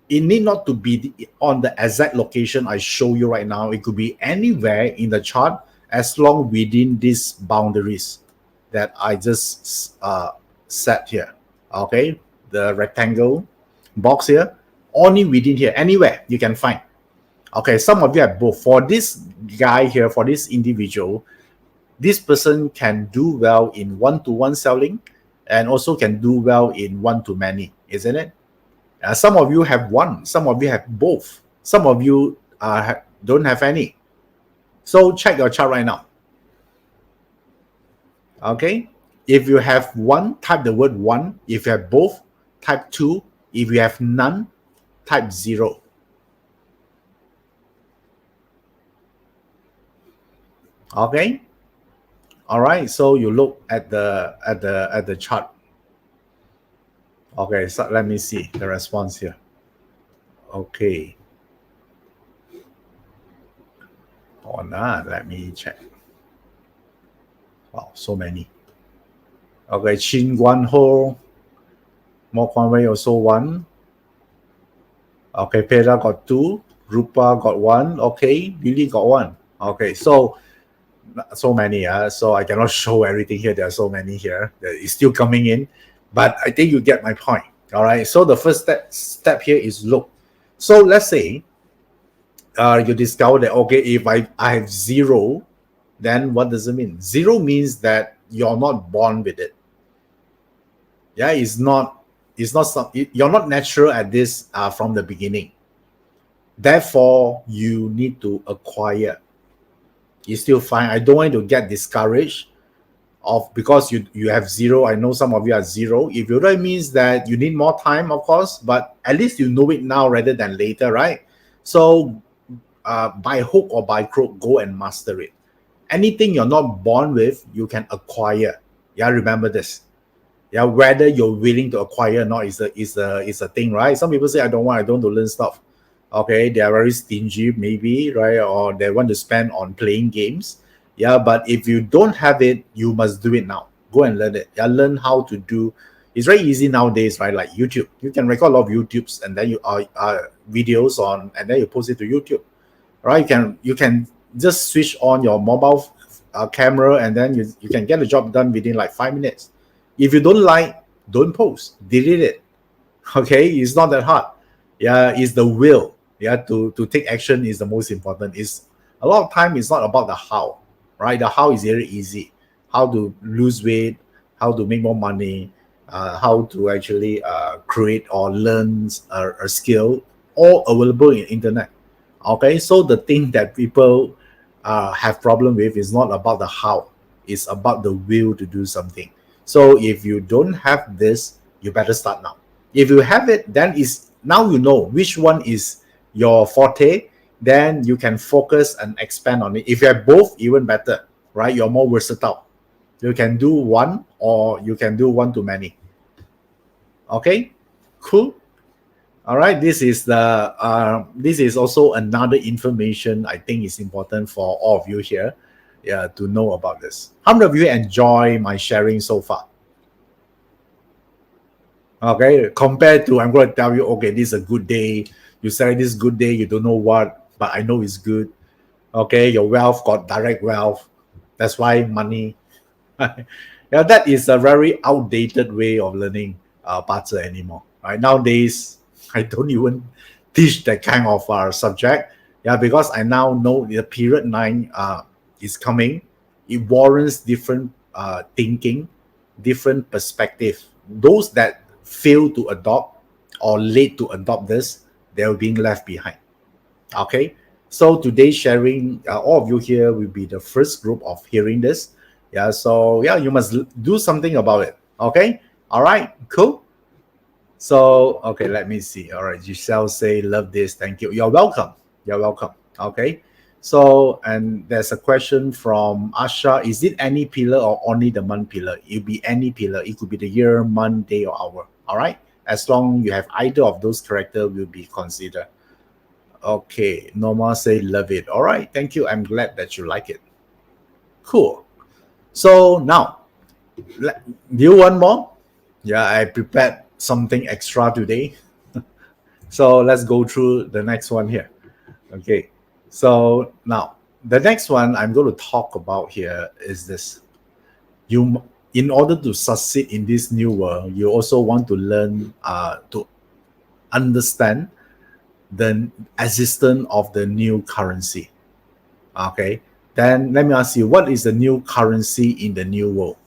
A: It need not to be on the exact location I show you right now. It could be anywhere in the chart as long within these boundaries that I just set here. Okay, the rectangle box here, only within here, anywhere you can find. Okay, some of you have both. For this guy here, for this individual, this person can do well in one-to-one selling and also can do well in one-to-many, isn't it? Some of you have one, some of you have both, some of you don't have any. So check your chart right now. Okay, if you have one, type the word one. If you have both, type two. If you have none, type zero. Okay, all right, so you look at the chart. Okay, so let me see the response here. Okay, let me check. Wow, so many. Okay, Chin Guan Ho, Mo Kwan Wei also one. Okay, Pera got two, Rupa got one. Okay, Billy got one. Okay, so many. So I cannot show everything here. There are so many here. It's still coming in, but I think you get my point. All right. So the first step here is look. So let's say you discover that, okay, if I have zero, then what does it mean? Zero means that you're not born with it. Yeah, it's not you're not natural at this from the beginning. Therefore, you need to acquire. You still find, I don't want you to get discouraged of because you have zero. I know some of you are zero. If you know, it means that you need more time, of course, but at least you know it now rather than later, right? So by hook or by crook, go and master it. Anything you're not born with, you can acquire. Yeah, remember this. Yeah, whether you're willing to acquire or not is a thing, right? Some people say, I don't want to learn stuff. Okay, they are very stingy, maybe, right? Or they want to spend on playing games. Yeah, but if you don't have it, you must do it now. Go and learn it. Yeah, learn how to do. It's very easy nowadays, right? Like YouTube, you can record a lot of YouTubes and then you videos on, and then you post it to YouTube, right? You can just switch on your mobile camera, and then you can get the job done within like 5 minutes. If you don't like, don't post, delete it. Okay, it's not that hard. Yeah, it's the will. Yeah, to take action is the most important. Is a lot of time it's not about the how, right? The how is very easy. How to lose weight, how to make more money, how to actually create or learn a skill, all available in internet. Okay, so the thing that people have problem with is not about the how, it's about the will to do something. So if you don't have this, you better start now. If you have it, then now you know which one is your forte, then you can focus and expand on it. If you have both, even better, right? You're more versatile. You can do one or you can do one to many. Okay, cool. All right, this is also another information I think is important for all of you here, yeah, to know about this. How many of you enjoy my sharing so far? Okay, compared to, I'm going to tell you, okay, this is a good day. You say this good day, you don't know what, but I know it's good. Okay, your wealth got direct wealth. That's why money. Yeah, that is a very outdated way of learning Bazi anymore. Right nowadays, I don't even teach that kind of subject. Yeah, because I now know the period 9 is coming. It warrants different thinking, different perspective. Those that fail to adopt or late to adopt this, they're being left behind. Okay, so today's sharing, all of you here will be the first group of hearing this. Yeah, so yeah, you must do something about it. Okay, all right, cool. So okay, let me see. All right, Giselle say love this, thank you. You're welcome. You're welcome. Okay, so and there's a question from Asha. Is it any pillar or only the month pillar? It'll be any pillar. It could be the year, month, day, or hour. All right, as long you have either of those character will be considered. Okay, Norma say love it. All right, thank you. I'm glad that you like it. Cool. So now, do you want more? Yeah, I prepared something extra today. So let's go through the next one here. Okay, so now The next one I'm going to talk about here is this. In order to succeed in this new world, you also want to learn to understand the existence of the new currency. Okay, then let me ask you, what is the new currency in the new world?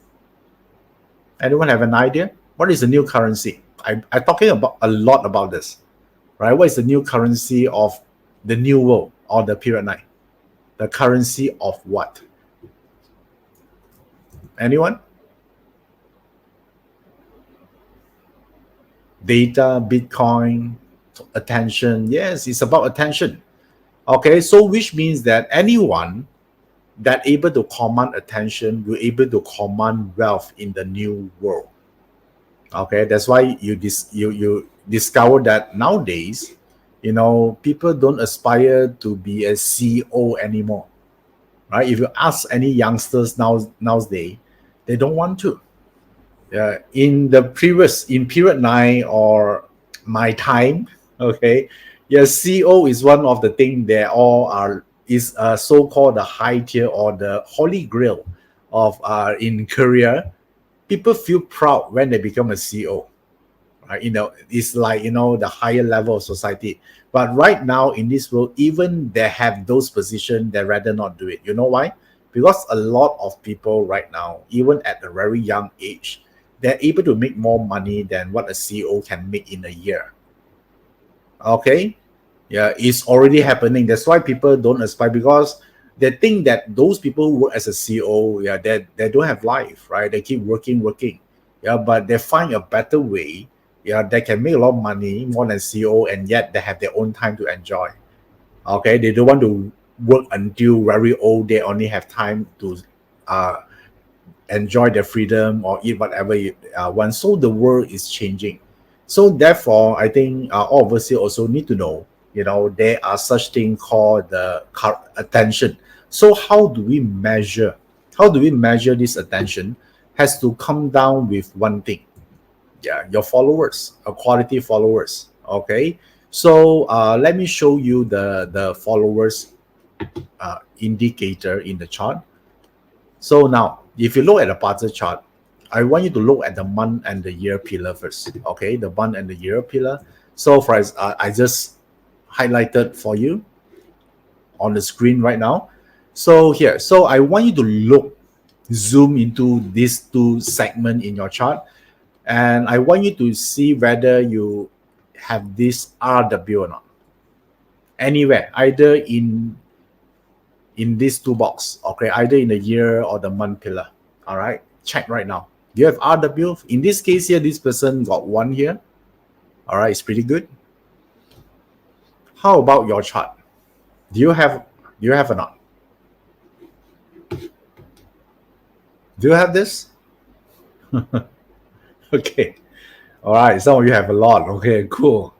A: Anyone have an idea? What is the new currency? I'm talking about a lot about this, right? What is the new currency of the new world or the period 9? The currency of what? Anyone? Data, Bitcoin, attention. Yes, it's about attention. Okay, so which means that anyone that able to command attention will able to command wealth in the new world. Okay, that's why you discover that nowadays, people don't aspire to be a CEO anymore, right? If you ask any youngsters nowadays, they don't want to. In period 9 or my time, okay, CEO is one of the things they all are is so-called the high tier or the holy grail of in Korea. People feel proud when they become a CEO, right? It's like the higher level of society. But right now in this world, even they have those positions, they rather not do it. You know why? Because a lot of people right now, even at a very young age, they're able to make more money than what a CEO can make in a year. Okay, yeah, it's already happening. That's why people don't aspire, because they think that those people who work as a CEO, yeah, they don't have life, right? They keep working, yeah, but they find a better way. Yeah, they can make a lot of money more than CEO, and yet they have their own time to enjoy. Okay, they don't want to work until very old. They only have time to uh, enjoy their freedom or eat whatever you want. So the world is changing. So therefore, I think all of us here also need to know, there are such thing called the attention. So how do we measure? How do we measure this attention? Has to come down with one thing. Yeah, your followers, a quality followers. Okay. So let me show you the followers indicator in the chart. So now, if you look at the puzzle chart, I want you to look at the month and the year pillar first. Okay, the month and the year pillar. So I just highlighted for you on the screen right now. So here, so I want you to zoom into these two segments in your chart, and I want you to see whether you have this RW or not. Anywhere, either in these two box, okay, either in the year or the month pillar. All right, check right now. You have RW. In this case here, this person got 1 here. All right, it's pretty good. How about your chart? Do you have or not? Do you have this? Okay. All right. Some of you have a lot. Okay, cool.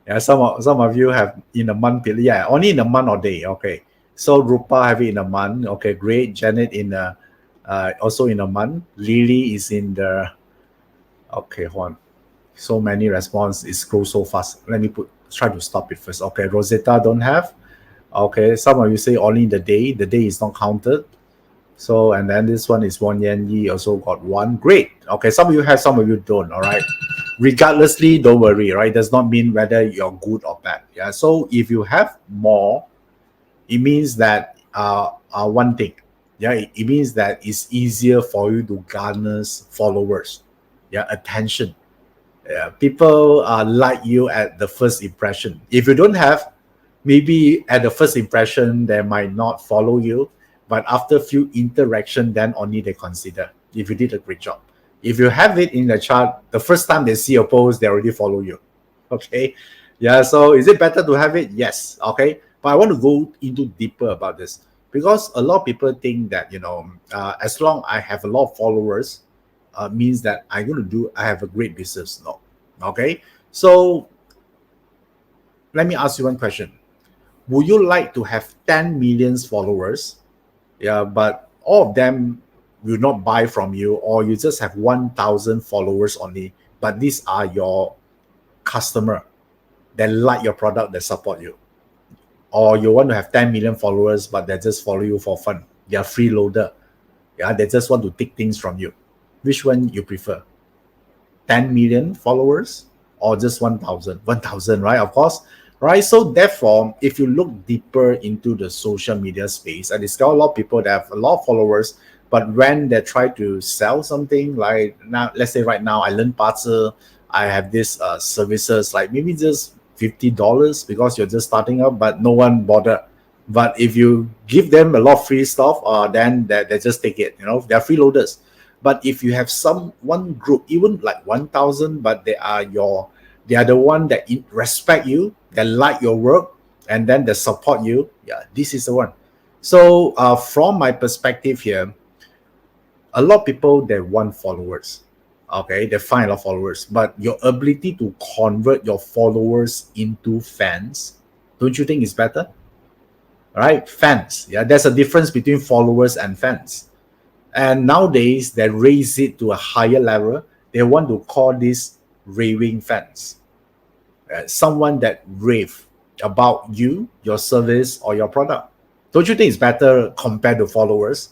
A: Yeah, some of you have in a month pillar. Yeah, only in a month or day. Okay. So Rupa have it in a month. Okay, great. Janet in a also in a month. Lily is in the okay, hold on. So many response is grow so fast. Let me try to stop it first. Okay, Rosetta don't have. Okay, some of you say only the day. The day is not counted. So, and then this one is Won Yan Yi also got 1. Great. Okay, some of you have, some of you don't. All right. Regardlessly, don't worry. Right, does not mean whether you're good or bad. Yeah. So if you have more, it means that one thing. Yeah, it means that it's easier for you to garner followers. Yeah, attention. Yeah, people like you at the first impression. If you don't have, maybe at the first impression they might not follow you, but after few interaction, then only they consider if you did a great job. If you have it in the chart, the first time they see your post, they already follow you. Okay, yeah. So is it better to have it? Yes. Okay, but I want to go into deeper about this, because a lot of people think that as long I have a lot of followers, means that I have a great business. No. Okay. So let me ask you one question. Would you like to have 10 million followers? Yeah, but all of them will not buy from you, or you just have 1,000 followers only, but these are your customer that like your product, that support you. or you want to have 10 million followers, but they just follow you for fun. They are freeloader. Yeah, they just want to take things from you. Which one you prefer? 10 million followers or just 1,000? 1,000, right? Of course, right? So therefore, if you look deeper into the social media space, I discover a lot of people that have a lot of followers, but when they try to sell something, like now, let's say right now, I learn bazi, I have this services, like maybe just $50 because you're just starting up, but no one bother. But if you give them a lot of free stuff, then they just take it. They're freeloaders. But if you have one group, even like 1,000, but they are the one that respect you, they like your work, and then they support you. Yeah, this is the one. So from my perspective here, a lot of people, they want followers. Okay, they find a lot of followers, but your ability to convert your followers into fans, don't you think is better? Right? Fans. Yeah, there's a difference between followers and fans. And nowadays, they raise it to a higher level. They want to call this raving fans. Someone that rave about you, your service, or your product. Don't you think it's better compared to followers?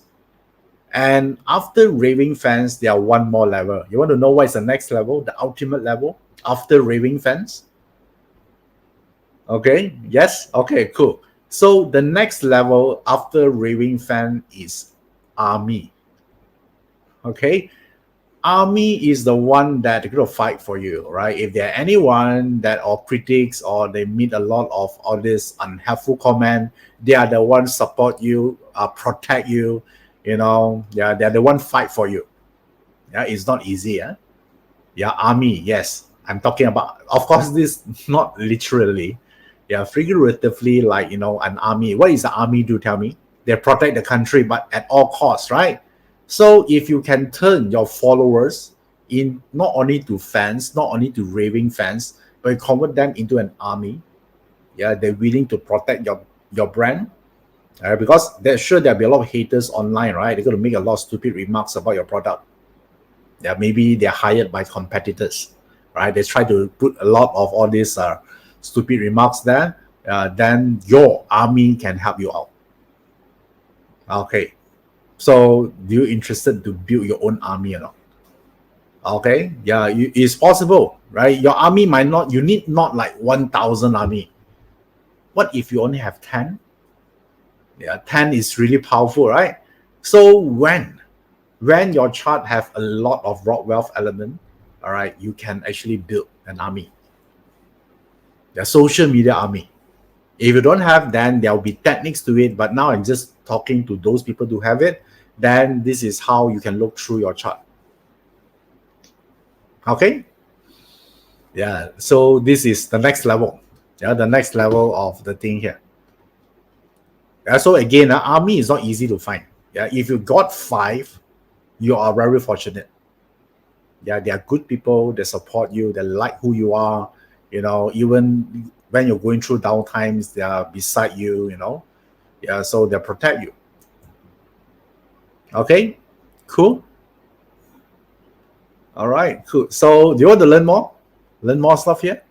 A: And after raving fans, there are one more level. You want to know what is the next level, the ultimate level after raving fans? Okay, yes? Okay, cool. So the next level after raving fan is army. Okay, army is the one that going to fight for you, right? If there are anyone that or critics or they meet a lot of all this unhelpful comment, they are the ones support you, protect you, yeah, they're the one fight for you. Yeah, it's not easy. Yeah, army, yes, I'm talking about, of course, this not literally, yeah, figuratively, like an army. What is the army do? Tell me. They protect the country, but at all costs, right? So if you can turn your followers in not only to fans, not only to raving fans, but you convert them into an army, yeah, they're willing to protect your brand, because they're sure there'll be a lot of haters online, right? They're going to make a lot of stupid remarks about your product. Yeah, maybe they're hired by competitors, right? They try to put a lot of all these stupid remarks there. Then your army can help you out. Okay. So, do you interested to build your own army or not? Okay, yeah, it's possible, right? Your army might not, you need not like 1,000 army. What if you only have 10? Yeah, 10 is really powerful, right? So when your chart have a lot of raw wealth element, all right, you can actually build an army. The social media army. If you don't have, then there will be techniques to it. But now I'm just talking to those people who have it. Then this is how you can look through your chart. Okay. Yeah. So this is the next level. Yeah, the next level of the thing here. Yeah. So again, army is not easy to find. Yeah. If you got 5, you are very fortunate. Yeah, they are good people. They support you. They like who you are. Even when you're going through down times, they are beside you. Yeah, so they protect you. Okay, cool. All right, cool. So, do you want to learn more? Learn more stuff here?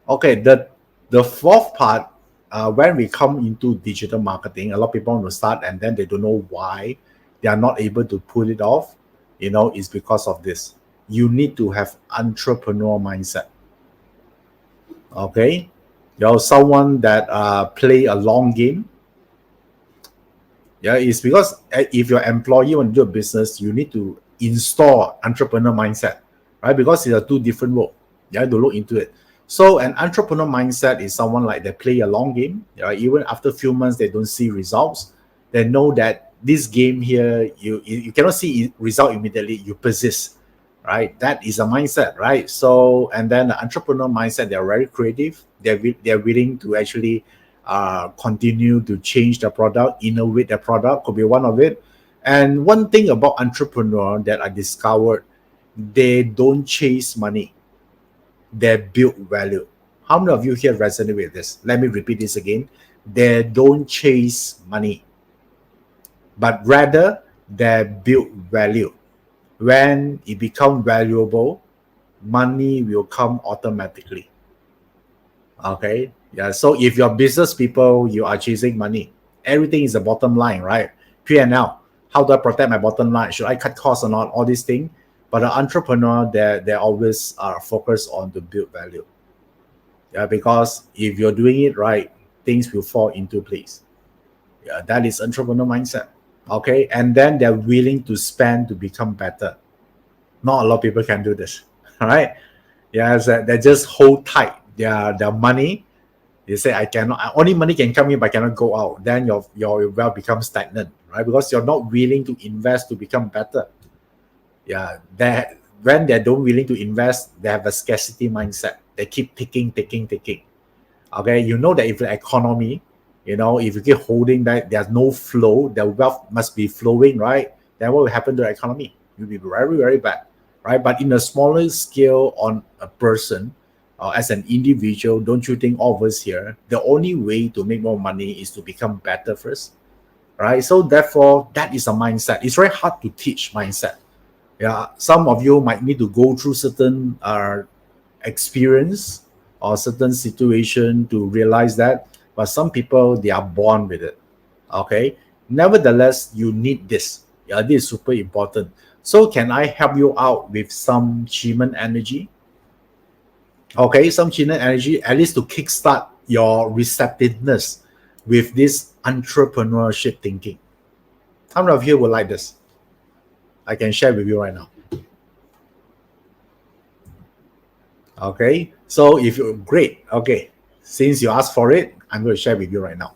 A: Okay, the fourth part, when we come into digital marketing, a lot of people want to start and then they don't know why they are not able to pull it off. Is because of this. You need to have entrepreneurial mindset. Okay, someone that play a long game. Yeah, it's because if your employee want to do a business, you need to install entrepreneur mindset, right? Because it's a 2 different role. You have to look into it. So an entrepreneur mindset is someone like they play a long game. Even after a few months, they don't see results. They know that this game here, you cannot see result immediately. You persist, right? That is a mindset, right? So, and then the entrepreneur mindset, they're very creative. They're willing to actually continue to change the product, innovate the product, could be one of it. And one thing about entrepreneur that I discovered, they don't chase money. They build value. How many of you here resonate with this? Let me repeat this again. They don't chase money, but rather they build value. When it becomes valuable, money will come automatically. Okay. Yeah. So if you're business people, you are chasing money. Everything is a bottom line, right? P&L. How do I protect my bottom line? Should I cut costs or not? All these things. But the entrepreneur, they always are focused on to build value. Yeah, because if you're doing it right, things will fall into place. Yeah, that is entrepreneur mindset. Okay, and then they're willing to spend to become better. Not a lot of people can do this. All right. Yeah, so they just hold tight their money. They say I cannot, only money can come in but cannot go out. Then your wealth becomes stagnant, right? Because you're not willing to invest to become better. Yeah, that when they don't willing to invest, they have a scarcity mindset. They keep taking. Okay, you know that if the economy, if you keep holding back, there's no flow, the wealth must be flowing, right? Then what will happen to the economy? It will be very, very bad, right? But in a smaller scale on a person, as an individual, don't you think all of us here, the only way to make more money is to become better first, right? So therefore, that is a mindset. It's very hard to teach mindset. Yeah, some of you might need to go through certain experience or certain situation to realize that, but some people, they are born with it. Okay, nevertheless, you need this. Yeah, this is super important. So can I help you out with some Chiman energy? Okay, some Chiman energy, at least to kickstart your receptiveness with this entrepreneurship thinking. How many of you would like this? I can share with you right now. Okay, so if you're great, okay, since you asked for it, I'm going to share with you right now.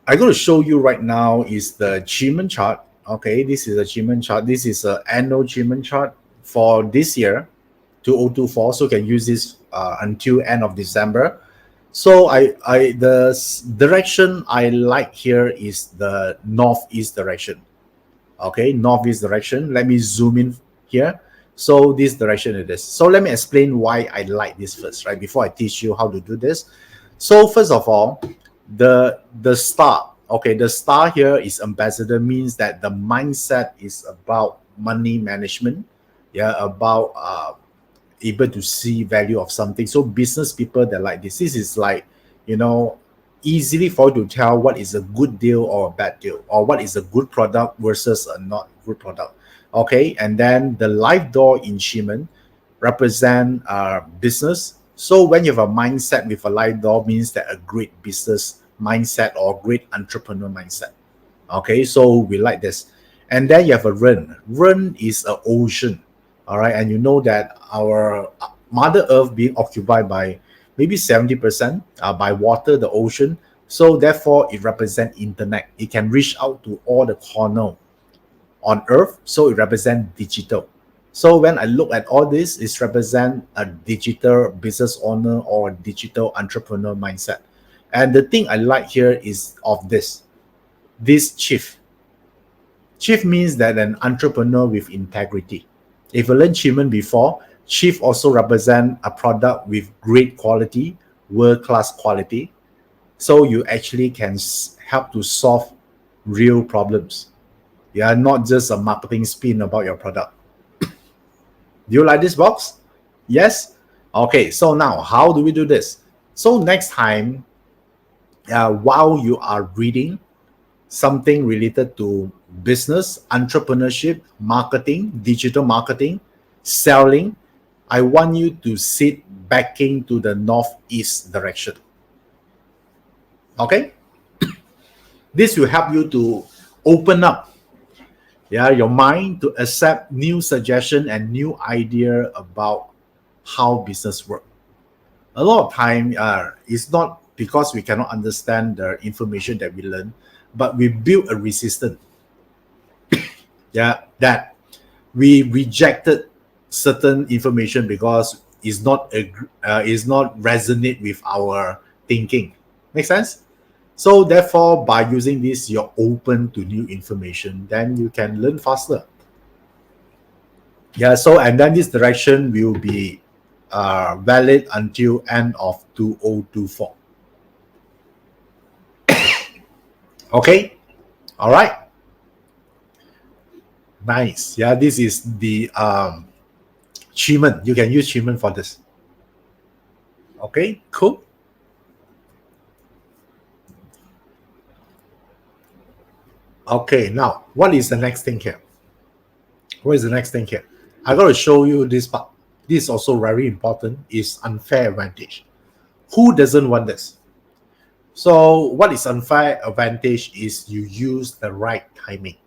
A: I'm going to show you right now is the achievement chart. Okay, this is a achievement chart. This is an annual achievement chart for this year, 2024. So you can use this until end of December. So the direction I like here is the northeast direction. Okay, northeast direction. Let me zoom in here. So this direction it is. So let me explain why I like this first, right? Before I teach you how to do this. So first of all, the star. Okay, the star here is ambassador, means that the mindset is about money management. Yeah, about able to see value of something. So business people that like this is like, you know, easily for you to tell what is a good deal or a bad deal, or what is a good product versus a not good product. Okay, and then the life door in Shimon represent business. So when you have a mindset with a life door, means that a great business mindset or great entrepreneur mindset. Okay, so we like this. And then you have a Ren. Ren is an ocean. All right, and you know that our Mother Earth being occupied by maybe 70% by water, the ocean. So therefore, it represents internet. It can reach out to all the corner on Earth. So it represents digital. So when I look at all this, it represents a digital business owner or a digital entrepreneur mindset. And the thing I like here is of this chief. Chief means that an entrepreneur with integrity. If you learned Chiman before, chief also represent a product with great quality, world-class quality. So you actually can help to solve real problems. Yeah, not just a marketing spin about your product. Do you like this box? Yes? Okay, so now how do we do this? So next time, while you are reading something related to business, entrepreneurship, marketing, digital marketing, selling, I want you to sit backing to the northeast direction. Okay? This will help you to open up your mind to accept new suggestion and new idea about how business work. A lot of time, it's not because we cannot understand the information that we learn, but we build a resistance. That we rejected certain information because it's not resonate with our thinking. Make sense? So therefore, by using this, you're open to new information, then you can learn faster. Yeah, so and then this direction will be valid until end of 2024. Okay, all right, nice. Yeah, this is the achievement. You can use achievement for this. Okay, cool. Okay, now what is the next thing here? What is the next thing here? I got to show you this part. This is also very important. Is unfair advantage. Who doesn't want this? So what is unfair advantage is you use the right timing.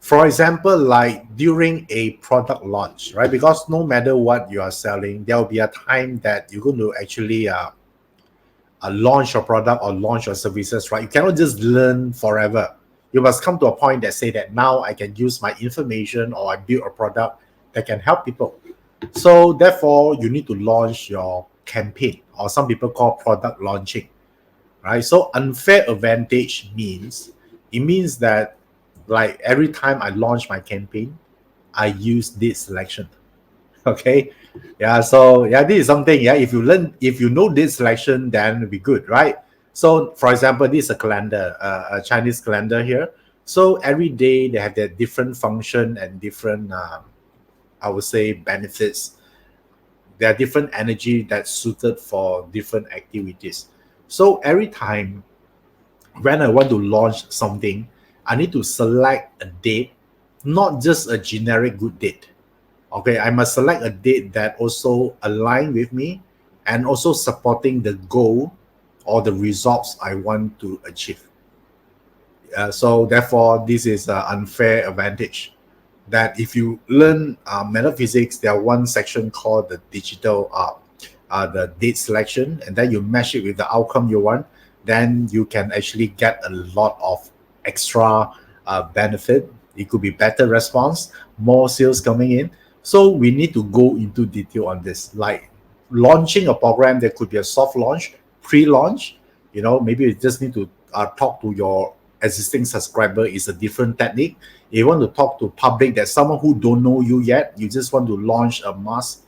A: For example, like during a product launch, right? Because no matter what you are selling, there will be a time that you're going to actually launch your product or launch your services, right? You cannot just learn forever. You must come to a point that say that now I can use my information or I build a product that can help people. So therefore, you need to launch your campaign, or some people call product launching, right? So unfair advantage means, it means that like every time I launch my campaign, I use this selection. Okay. Yeah, so yeah, this is something. Yeah, if you learn, if you know this selection, then it'll be good, right? So for example, this is a calendar, a Chinese calendar here. So every day they have their different function and different I would say benefits. There are different energy that's suited for different activities. So every time when I want to launch something, I need to select a date, not just a generic good date. Okay, I must select a date that also align with me and also supporting the goal or the results I want to achieve. So therefore, this is an unfair advantage. That if you learn metaphysics, there are one section called the digital the date selection, and then you match it with the outcome you want, then you can actually get a lot of extra benefit. It could be better response, more sales coming in. So we need to go into detail on this. Like launching a program, there could be a soft launch, pre-launch. Maybe you just need to talk to your existing subscriber is a different technique. If you want to talk to public, there's someone who don't know you yet, you just want to launch a mass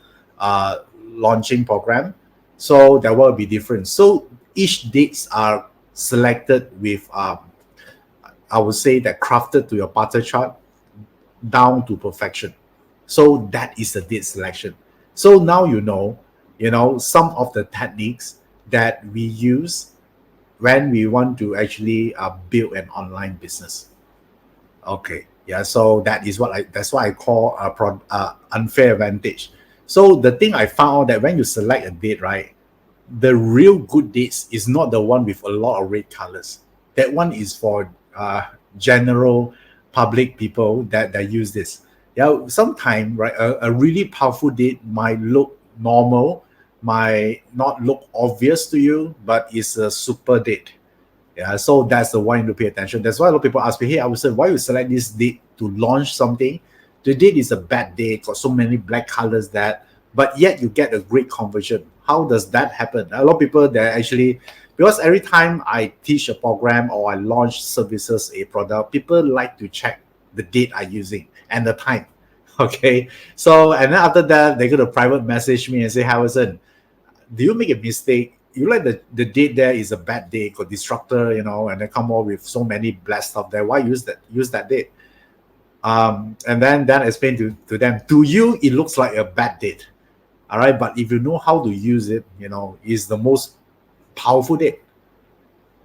A: launching program, so that will be different. So each dates are selected with I would say that crafted to your butter chart down to perfection. So that is the date selection. So now some of the techniques that we use when we want to actually build an online business. Okay, yeah. So that's what I call unfair advantage. So the thing I found that when you select a date, right, the real good dates is not the one with a lot of red colors. That one is for general public people that use this. Yeah, sometimes right, a really powerful date might look normal, might not look obvious to you, but it's a super date. Yeah, so that's the one to pay attention. That's why a lot of people ask me, hey, I would say, why you select this date to launch something? The date is a bad day, got so many black colors that, but yet you get a great conversion. How does that happen? A lot of people that actually, because every time I teach a program or I launch services, a product, people like to check the date I'm using and the time. Okay. So, and then after that, they're going to private message me and say, Harrison, do you make a mistake? You like the date there is a bad day, got disruptor, and they come up with so many black stuff there. Why use that date? And then explain to them, to you it looks like a bad date. All right, but if you know how to use it, is the most powerful date.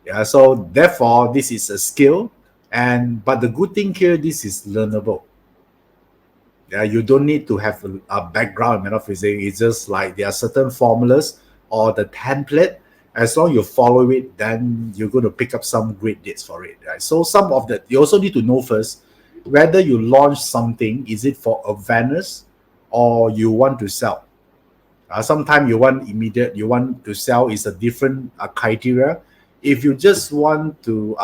A: Yeah, so therefore this is a skill, but the good thing here, this is learnable. Yeah, you don't need to have a background in metaphysics. It's just like there are certain formulas or the template. As long you follow it, then you're going to pick up some great dates for it. Right? So some of that you also need to know first whether you launch something, is it for awareness or you want to sell. Sometimes you want to sell is a different criteria. If you just want to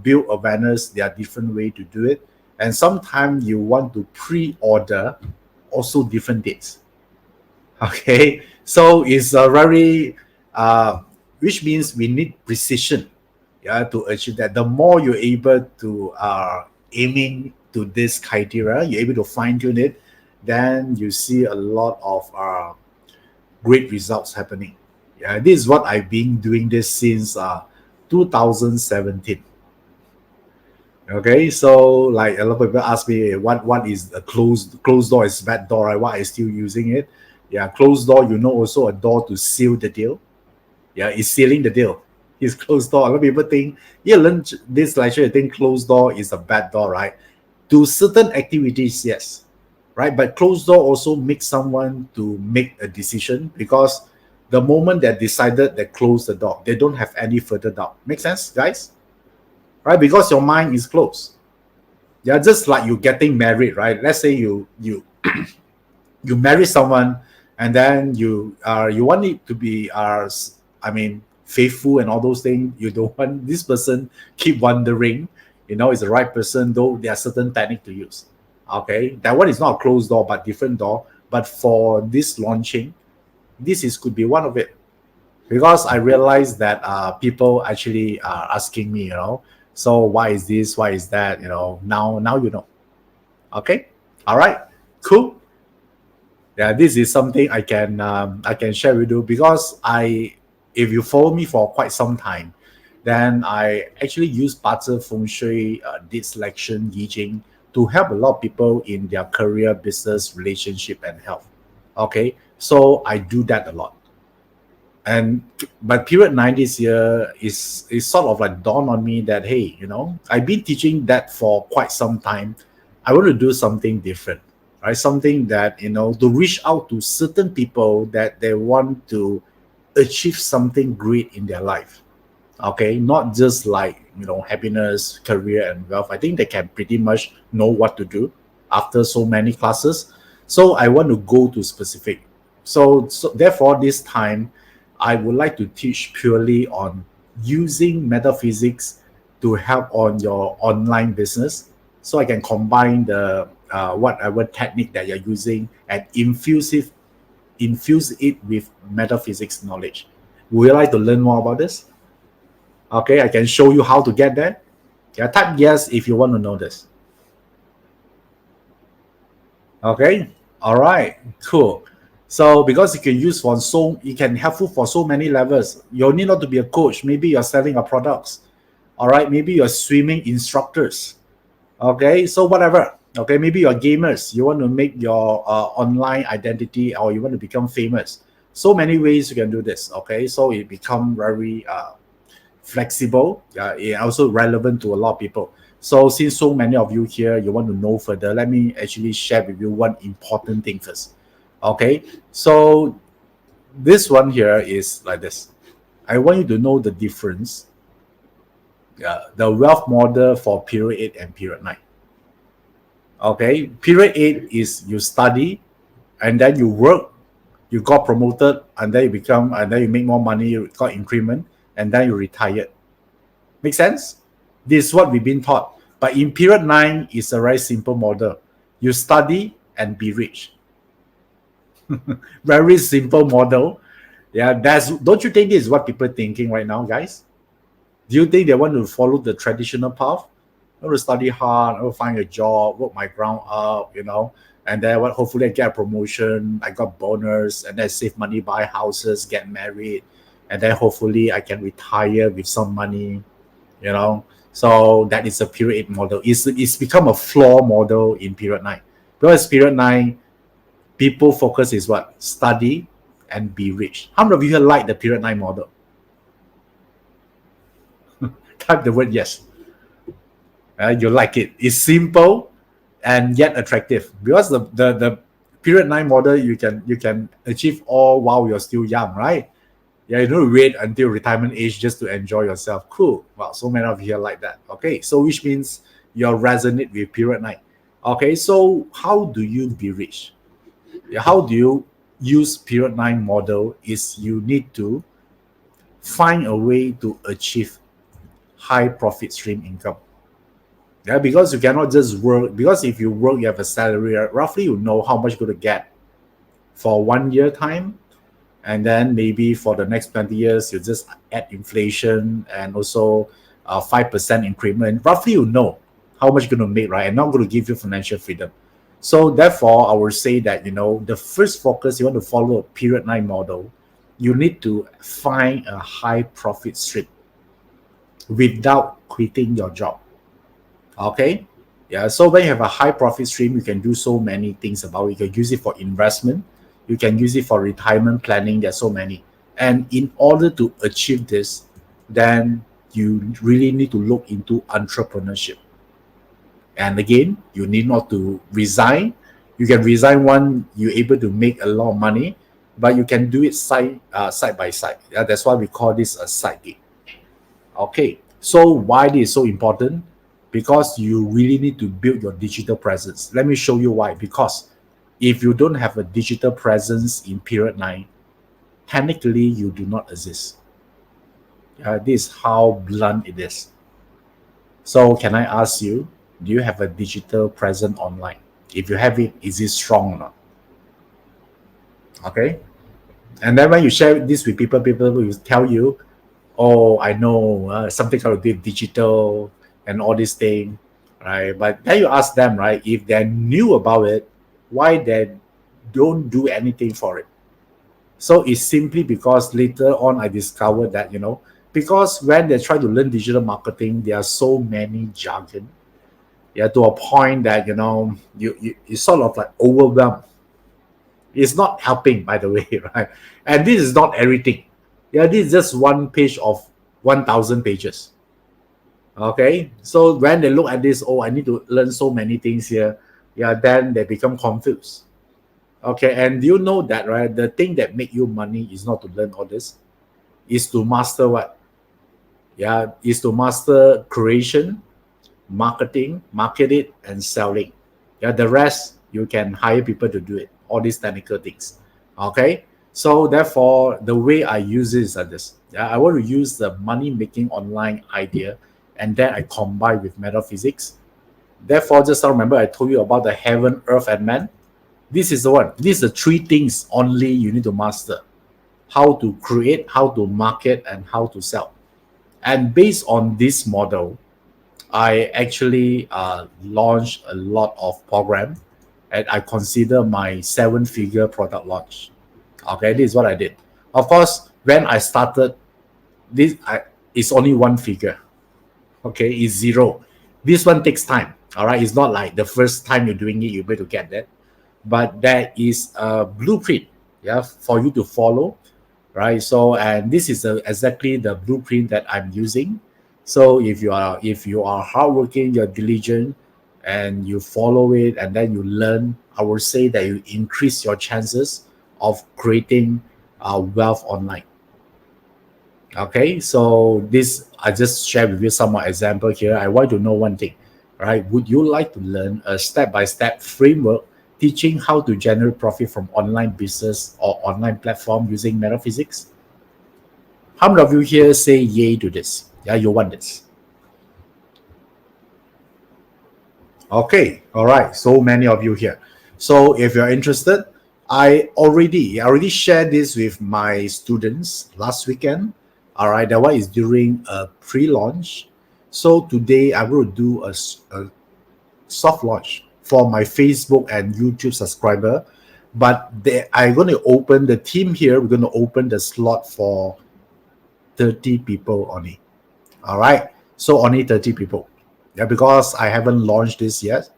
A: build awareness, there are different way to do it. And sometimes you want to pre-order, also different dates. Okay, so it's a very which means we need precision, yeah, to achieve that. The more you're able to aiming to this criteria, you're able to fine-tune it, then you see a lot of great results happening. Yeah, this is what I've been doing this since 2017. Okay, so like a lot of people ask me what is a closed door is bad door, right? Why I still using it? Yeah, closed door, also a door to seal the deal. Yeah, it's sealing the deal. It's closed door. A lot of people think, yeah, learn this lecture, you think closed door is a bad door, right? To certain activities, yes, right? But closed door also makes someone to make a decision, because the moment they decided they close the door, they don't have any further doubt. Make sense, guys? Right? Because your mind is closed. Yeah, just like you getting married, right? Let's say you marry someone, and then you want it to be faithful and all those things. You don't want this person keep wondering, is the right person, though there are certain technique to use. Okay, that one is not a closed door but different door. But for this launching, this is could be one of it, because I realized that people actually are asking me, so why is this, why is that, now okay. All right, cool. Yeah, this is something I can share with you, because if you follow me for quite some time, then I actually use Bazi Feng Shui, did selection, Yi Jing, to help a lot of people in their career, business, relationship, and health. Okay, so I do that a lot. And but period 9 this year is sort of like dawned on me that, hey, I've been teaching that for quite some time. I want to do something different, right? Something that, to reach out to certain people that they want to achieve something great in their life. Okay, not just like, happiness, career, and wealth. I think they can pretty much know what to do after so many classes. So I want to go to specific. So therefore, this time I would like to teach purely on using metaphysics to help on your online business. So I can combine the whatever technique that you're using and infuse it with metaphysics knowledge. Would you like to learn more about this? Okay, I can show you how to get there. Yeah, type yes if you want to know this. Okay, all right, cool. So because you can use for you can helpful for so many levels. You need not to be a coach. Maybe you're selling a products. All right, maybe you're swimming instructors. Okay, so whatever. Okay, maybe you're gamers. You want to make your online identity, or you want to become famous. So many ways you can do this. Okay, so it become very flexible, and also relevant to a lot of people. So since so many of you here, you want to know further, let me actually share with you one important thing first. Okay, so this one here is like this. I want you to know the difference, the wealth model for period 8 and period 9. Okay, period 8 is you study, and then you work, you got promoted, and then you make more money, you got increment, and then you retired. Make sense? This is what we've been taught. But in period 9, it's a very simple model. You study and be rich. Very simple model. Yeah, don't you think this is what people are thinking right now, guys? Do you think they want to follow the traditional path? I want to study hard, I want to find a job, work my ground up, and then hopefully I get a promotion, I got bonus, and then save money, buy houses, get married, and then hopefully I can retire with some money, So that is a period 8 model. It's become a flaw model in period 9. Because period 9, people focus is what? Study and be rich. How many of you here like the period 9 model? Type the word yes. You like it. It's simple and yet attractive, because the period 9 model, you can achieve all while you're still young, right? Yeah, you don't wait until retirement age just to enjoy yourself. Cool. Wow, so many of you here like that. Okay, so which means you're resonate with period 9. Okay, so how do you be rich? How do you use period 9 model? Is you need to find a way to achieve high profit stream income. Yeah, because you cannot just work. Because if you work, you have a salary. Roughly, you know how much you're going to get for 1 year time, and then maybe for the next 20 years, you just add inflation and also 5% increment. Roughly, you know how much you're going to make, right? And not going to give you financial freedom. So therefore, I would say that, the first focus, you want to follow a period 9 model, you need to find a high profit stream without quitting your job. Okay, yeah. So when you have a high profit stream, you can do so many things about it. You can use it for investment. You can use it for retirement planning. There's so many. And in order to achieve this, then you really need to look into entrepreneurship. And again, you need not to resign. You can resign when you're able to make a lot of money, but you can do it side by side. Yeah, that's why we call this a side gig. Okay, so why this is so important? Because you really need to build your digital presence. Let me show you why. Because if you don't have a digital presence in period 9, technically you do not exist. This is how blunt it is. So can I ask you, do you have a digital presence online? If you have it, is it strong or not? Okay. And then when you share this with people, people will tell you, oh, I know something to do with digital and all this thing, right? But then you ask them, right, if they knew about it, why they don't do anything for it? So it's simply because later on I discovered that, because when they try to learn digital marketing, there are so many jargon. Yeah, to a point that, you sort of like overwhelmed. It's not helping, by the way, right? And this is not everything. Yeah, this is just one page of 1,000 pages. Okay, so when they look at this, oh, I need to learn so many things here. Yeah, then they become confused. Okay, and you know that, right? The thing that make you money is not to learn all this, is to master what? Yeah, is to master creation, marketing, market it, and selling. Yeah, the rest you can hire people to do it. All these technical things. Okay, so therefore the way I use it is like this. Yeah, I want to use the money making online idea, and then I combine with metaphysics. Therefore, just now remember I told you about the heaven, earth, and man. This is the one. These are the three things only you need to master: how to create, how to market, and how to sell. And based on this model, I actually launched a lot of program, and I consider my 7-figure product launch. Okay, this is what I did. Of course, when I started, it's only one figure. Okay, it's zero. This one takes time. All right, it's not like the first time you're doing it, you're able to get that. But there is a blueprint, yeah, for you to follow, right? So, and this is exactly the blueprint that I'm using. So if you are hardworking, you're diligent, and you follow it, and then you learn, I would say that you increase your chances of creating wealth online. Okay, so this I just share with you some more example here. I want to know one thing, right? Would you like to learn a step-by-step framework teaching how to generate profit from online business or online platform using metaphysics? How many of you here say yay to this? Yeah, you want this. Okay, all right. So many of you here. So if you're interested, I already shared this with my students last weekend. All right, that one is during a pre-launch. So today I will do a soft launch for my Facebook and YouTube subscriber. But I'm going to open the team here. We're going to open the slot for 30 people only. All right. So only 30 people. Yeah, because I haven't launched this yet.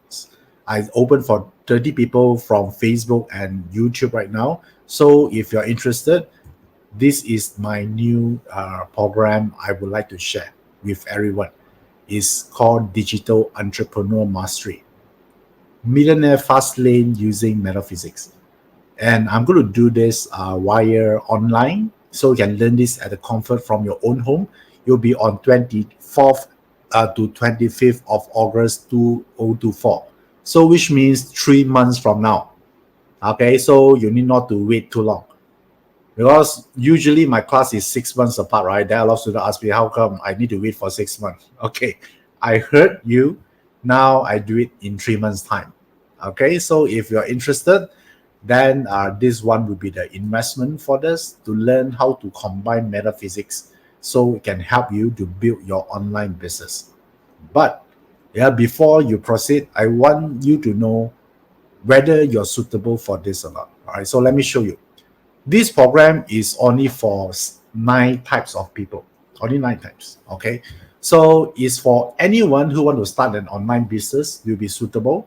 A: I open for 30 people from Facebook and YouTube right now. So if you're interested, this is my new program I would like to share with everyone. It's called Digital Entrepreneur Mastery. Millionaire Fast Lane using metaphysics. And I'm going to do this via online, so you can learn this at the comfort from your own home. You'll be on 24th to 25th of August 2024. So which means 3 months from now. Okay, so you need not to wait too long. Because usually my class is 6 months apart, right? Then a lot of students ask me, how come I need to wait for 6 months? Okay, I heard you. Now I do it in 3 months' time. Okay, so if you're interested, then this one will be the investment for this, to learn how to combine metaphysics so it can help you to build your online business. But yeah, before you proceed, I want you to know whether you're suitable for this or not. All right, so let me show you. This program is only for 9 types of people, only 9 types. Okay, so it's for anyone who want to start an online business. Will be suitable.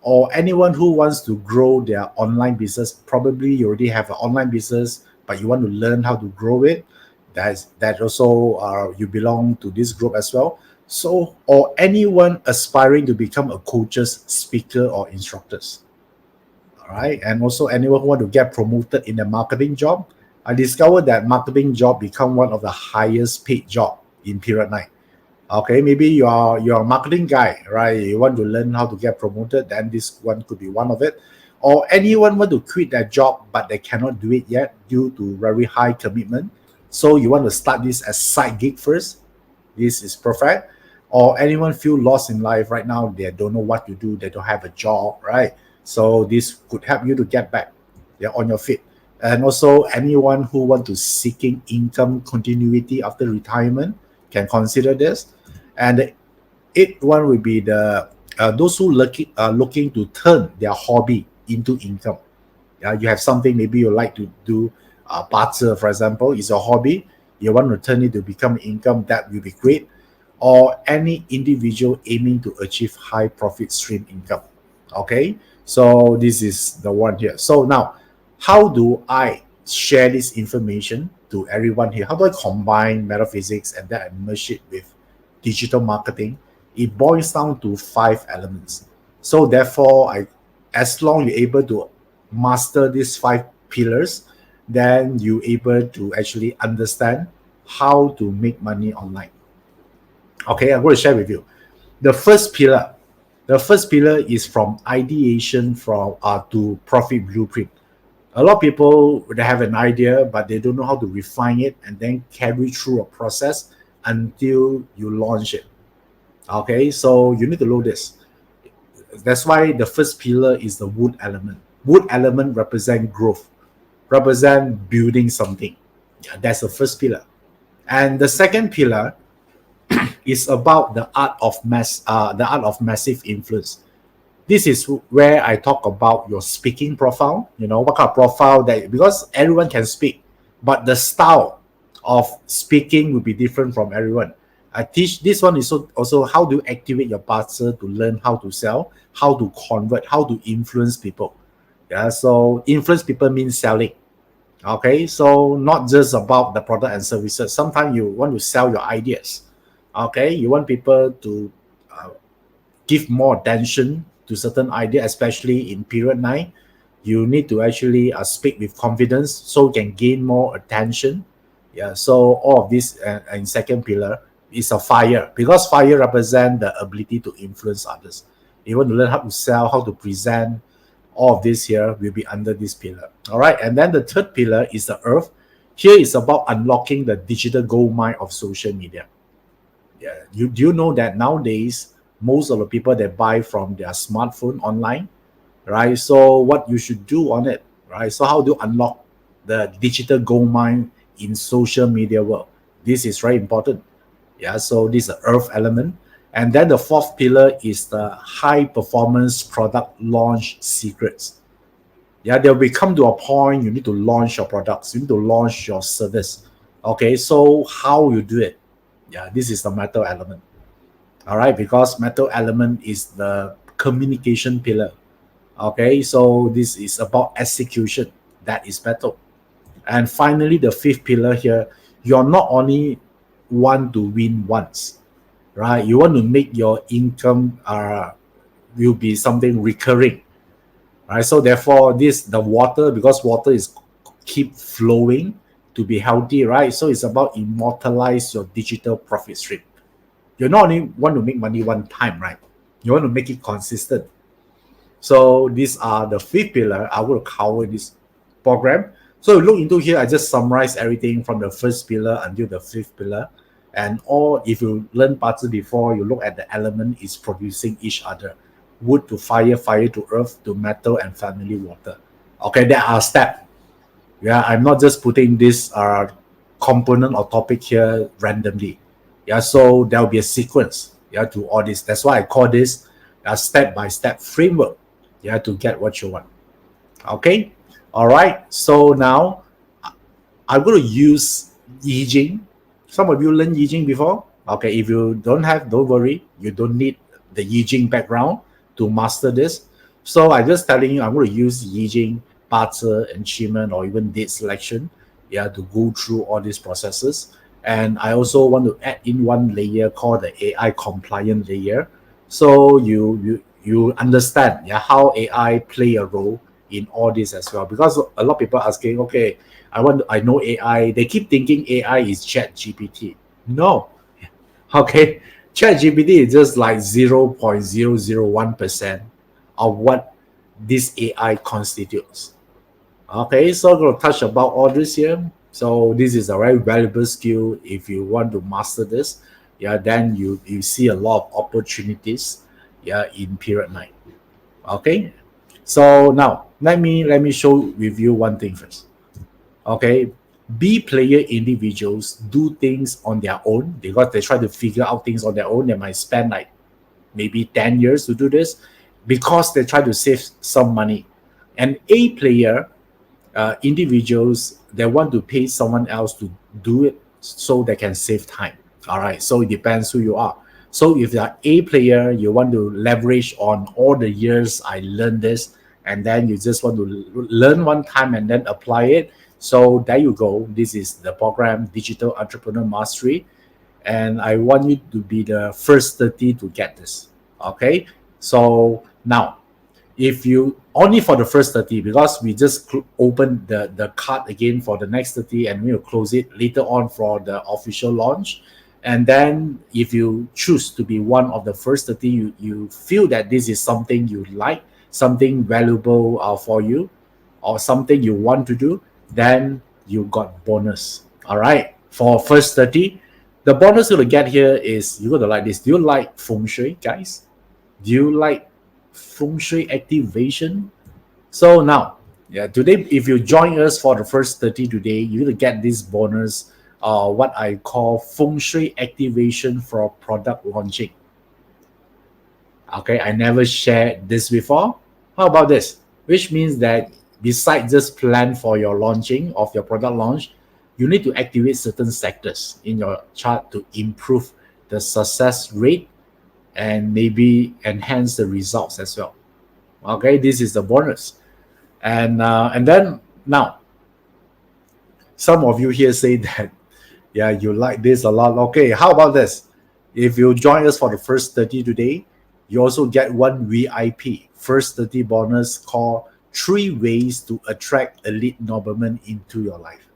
A: or anyone who wants to grow their online business. Probably you already have an online business, but you want to learn how to grow it. That also you belong to this group as well. So, or anyone aspiring to become a coaches, speaker, or instructors. All right, and also anyone who want to get promoted in a marketing job. I discovered that marketing job become one of the highest paid job in period 9. Okay, maybe you're a marketing guy, right? You want to learn how to get promoted, then this one could be one of it. Or anyone want to quit their job, but they cannot do it yet due to very high commitment. So you want to start this as side gig first. This is perfect. Or anyone feel lost in life right now, they don't know what to do, they don't have a job, right? So this could help you to get back, yeah, on your feet. And also anyone who want to seeking income continuity after retirement can consider this. And the eighth one will be the those who looking to turn their hobby into income. You have something maybe you like to do, bazi, for example, is a hobby. You want to turn it to become income, that will be great. Or any individual aiming to achieve high profit stream income. Okay, so this is the one here. So now, how do I share this information to everyone here? How do I combine metaphysics and then I merge it with digital marketing? It boils down to 5 elements. So therefore, as long you're able to master these 5 pillars, then you're able to actually understand how to make money online. Okay, I'm going to share with you. The first pillar is from ideation from to profit blueprint. A lot of people, they have an idea, but they don't know how to refine it and then carry through a process until you launch it. Okay, so you need to know this. That's why the first pillar is the wood element. Wood element represent growth, represent building something. Yeah, that's the first pillar. And the second pillar is about the art of massive influence. This is where I talk about your speaking profile. You know, what kind of profile that, because everyone can speak, but the style of speaking will be different from everyone. I teach this one is also how do you activate your buzzer to learn how to sell, how to convert, how to influence people. Yeah, so influence people means selling. Okay, so not just about the product and services. Sometimes you want to sell your ideas. Okay, you want people to give more attention to certain idea, especially in period 9. You need to actually speak with confidence so you can gain more attention. Yeah, so all of this in second pillar is a fire, because fire represent the ability to influence others. You want to learn how to sell, how to present. All of this here will be under this pillar. All right, and then the third pillar is the earth. Here is about unlocking the digital gold mine of social media. Yeah, do you know that nowadays most of the people that buy from their smartphone online, right? So what you should do on it, right? So how do you unlock the digital gold mine in social media world? This is very important. Yeah, so this is the earth element. And then the fourth pillar is the high performance product launch secrets. Yeah, there will come to a point you need to launch your products, you need to launch your service. Okay, so how you do it? Yeah, this is the metal element. All right, because metal element is the communication pillar. Okay, so this is about execution. That is metal. And finally, the fifth pillar here, you're not only want to win once, right? You want to make your income will be something recurring, right? So therefore, the water, because water is keep flowing to be healthy, right? So it's about immortalize your digital profit stream. You not only want to make money one time, right? You want to make it consistent. So these are the fifth pillar. I will cover this program. So you look into here, I just summarize everything from the first pillar until the fifth pillar. And all, if you learn bazi before, you look at the element is producing each other. Wood to fire, fire to earth, to metal, and family water. Okay, there are steps. Yeah, I'm not just putting this component or topic here randomly. Yeah, so there'll be a sequence, yeah, to all this. That's why I call this a step-by-step framework, yeah, to get what you want. Okay, all right. So now I'm going to use Yi Jing. Some of you learned Yi Jing before. Okay, if you don't have, don't worry. You don't need the Yi Jing background to master this. So I just telling you, I'm going to use Yijing, Bazi, enchantment, or even date selection, yeah, to go through all these processes. And I also want to add in one layer called the AI compliant layer. So you understand, yeah, how AI play a role in all this as well. Because a lot of people asking, okay, I know AI. They keep thinking AI is Chat GPT. No, okay, ChatGPT is just like 0.001% of what this AI constitutes. Okay, so I'm going to touch about all this here. So this is a very valuable skill if you want to master this. Yeah, then you see a lot of opportunities. Yeah, in period 9. Okay, so now let me show with you one thing first. Okay, B player individuals do things on their own because they try to figure out things on their own. They might spend like maybe 10 years to do this because they try to save some money. And A player individuals, they want to pay someone else to do it so they can save time. All right, so it depends who you are. So if you're A player, you want to leverage on all the years I learned this, and then you just want to learn one time and then apply it. So there you go. This is the program Digital Entrepreneur Mastery, and I want you to be the first 30 to get this. Okay, so now if you only for the first 30, because we just open the card again for the next 30 and we'll close it later on for the official launch. And then if you choose to be one of the first 30, you feel that this is something you like, something valuable for you, or something you want to do, then you got bonus. All right, for first 30, the bonus you're gonna get here is you're gonna like this. Do you like feng shui, guys? Do you like feng shui activation? So now, yeah, today, if you join us for the first 30 today, you're going to get this bonus, what I call feng shui activation for product launching. Okay, I never shared this before. How about this? Which means that besides just plan for your launching of your product launch, you need to activate certain sectors in your chart to improve the success rate and maybe enhance the results as well. Okay, this is the bonus. And then now some of you here say that yeah, you like this a lot. Okay, how about this? If you join us for the first 30 today, you also get one VIP first 30 bonus called 3 ways to attract elite noblemen into your life.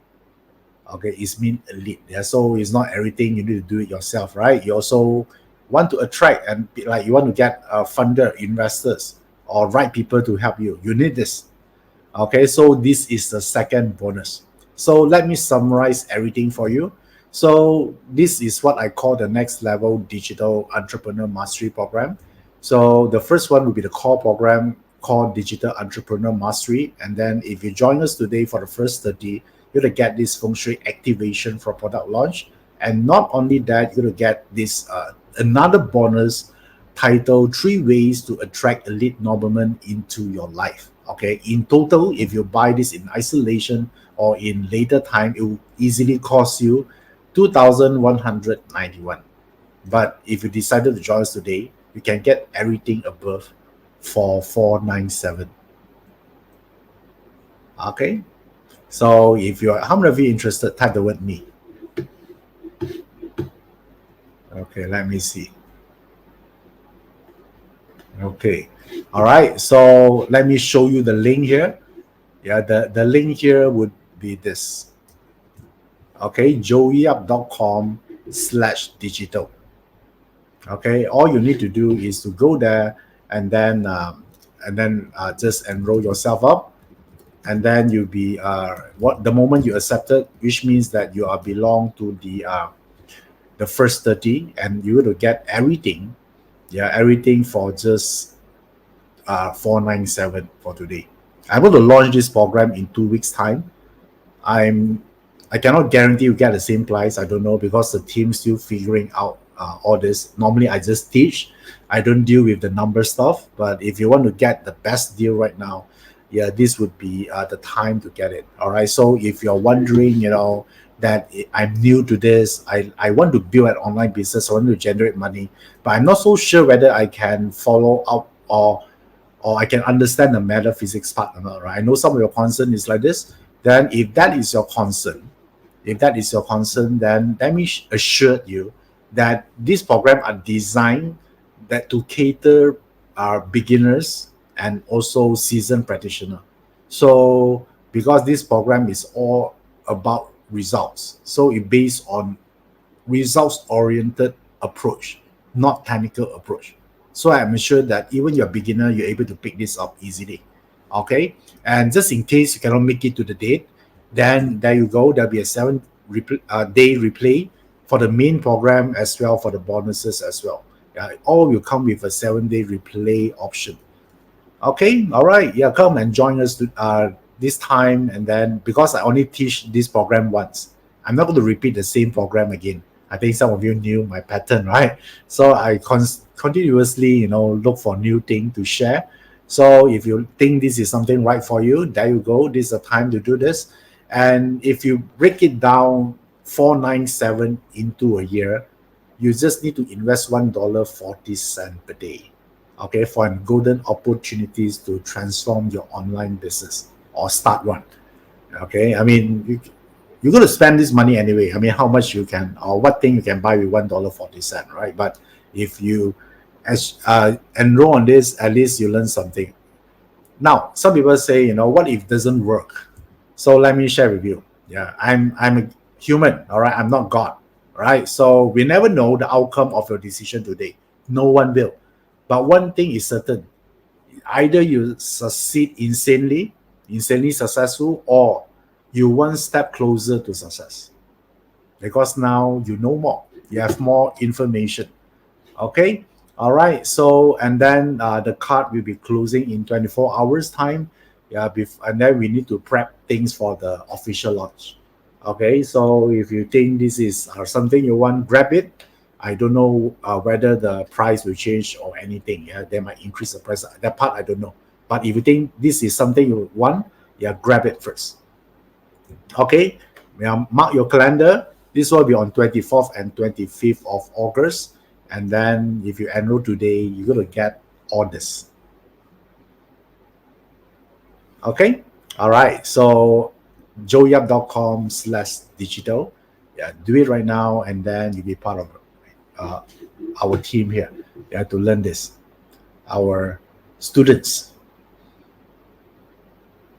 A: Okay, it's mean elite. Yeah, so it's not everything you need to do it yourself, right? You also want to attract and like you want to get funder, investors, or right people to help you. You need this. Okay, so this is the second bonus. So let me summarize everything for you. So this is what I call the next level digital entrepreneur mastery program. So the first one will be the core program called Digital Entrepreneur Mastery. And then if you join us today for the first 30, you're going to get this feng shui activation for product launch. And not only that, you're going to get this another bonus titled 3 ways to attract elite noblemen into your life. Okay, in total, if you buy this in isolation or in later time, it will easily cost you 2,191. But if you decided to join us today, you can get everything above for 497. Okay, so if you're how many of you interested, type the word me. Okay, let me see. Okay, all right, so let me show you the link here. Yeah, the link here would be this. Okay, joeyup.com/digital. Okay, all you need to do is to go there and then just enroll yourself up, and then you'll be what the moment you accept it, which means that you are belong to the first 30, and you will get everything. Yeah, everything for just 497 for today. I'm going to launch this program in 2 weeks time. I cannot guarantee you get the same price. I don't know because the team's still figuring out all this. Normally, I just teach. I don't deal with the number stuff. But if you want to get the best deal right now, yeah, this would be the time to get it. All right. So if you're wondering, that I'm new to this, I want to build an online business. I want to generate money, but I'm not so sure whether I can follow up or or I can understand the metaphysics part or not, right? I know some of your concern is like this. Then if that is your concern, then let me assure you that these programs are designed that to cater our beginners and also seasoned practitioner. So because this program is all about results, so it based on results oriented approach, not technical approach. So I'm sure that even you're a beginner, you're able to pick this up easily. Okay. And just in case you cannot make it to the date, then there you go. There'll be a day replay for the main program as well, for the bonuses as well. All will come with a 7-day replay option. Okay, all right. Yeah, come and join us this time. And then because I only teach this program once, I'm not going to repeat the same program again. I think some of you knew my pattern, right? So I continuously, look for new thing to share. So if you think this is something right for you, there you go. This is the time to do this. And if you break it down 497 into a year, you just need to invest $1.40 per day, okay, for golden opportunities to transform your online business or start one. Okay, I mean, you're going to spend this money anyway. I mean, how much you can or what thing you can buy with $1.40, right? But if you enroll on this, at least you learn something. Now, some people say, what if it doesn't work? So let me share with you. Yeah, I'm a human, all right? I'm not God, all right? So we never know the outcome of your decision today. No one will. But one thing is certain. Either you succeed insanely successful, or you one step closer to success. Because now you know more. You have more information. Okay? All right. So, and then the card will be closing in 24 hours time. Yeah, and then we need to prep things for the official launch. Okay, so if you think this is something you want, grab it. I don't know whether the price will change or anything. Yeah, they might increase the price. That part I don't know. But if you think this is something you want, yeah, grab it first. Okay, yeah, mark your calendar. This will be on 24th and 25th of August. And then if you enroll today, you're going to get all this. Okay, all right. So joeyap.com/digital. Yeah, do it right now, and then you'll be part of our team here. You have to learn this. Our students.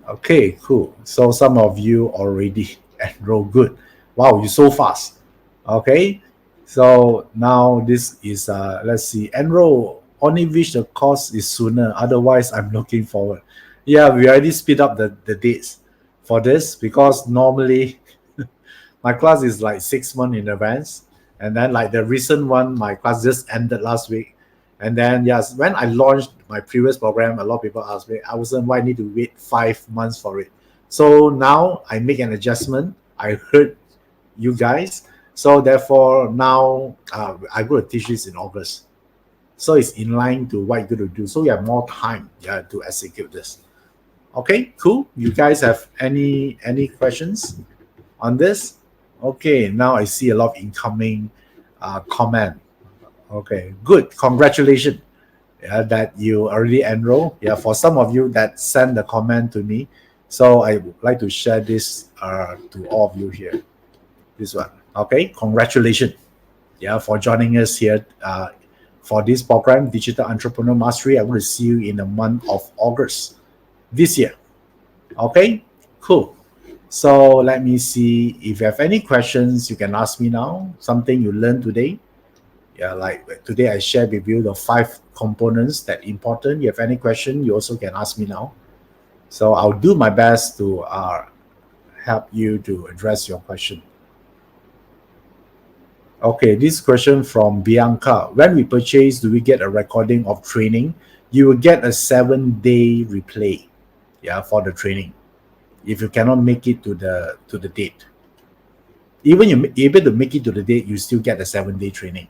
A: Okay, cool. So some of you already enrolled. Good. Wow, you're so fast. Okay. So now this is let's see, enroll. Only wish the course is sooner. Otherwise, I'm looking forward. Yeah, we already speed up the dates for this because normally my class is like 6 months in advance. And then like the recent one, my class just ended last week. And then yes, when I launched my previous program, a lot of people asked me, why I need to wait 5 months for it. So now I make an adjustment. I heard you guys. So therefore now I'm going to teach this in August. So it's in line to what you're going to do. So you have more time to execute this. Okay, cool. You guys have any questions on this? Okay, now I see a lot of incoming comment. Okay, good. Congratulations that you already enrolled. Yeah, for some of you that send the comment to me. So I would like to share this to all of you here. This one. Okay, congratulations. Yeah, for joining us here for this program, Digital Entrepreneur Mastery. I'm going to see you in the month of August this year. Okay, cool. So let me see if you have any questions, you can ask me now. Something you learned today. Yeah, like today I shared with you the 5 components that important. You have any question, you also can ask me now. So I'll do my best to help you to address your question. Okay, this question from Bianca. When we purchase, do we get a recording of training? You will get a 7-day replay, yeah, for the training. If you cannot make it to the date, even you're able to make it to the date, you still get a 7-day training.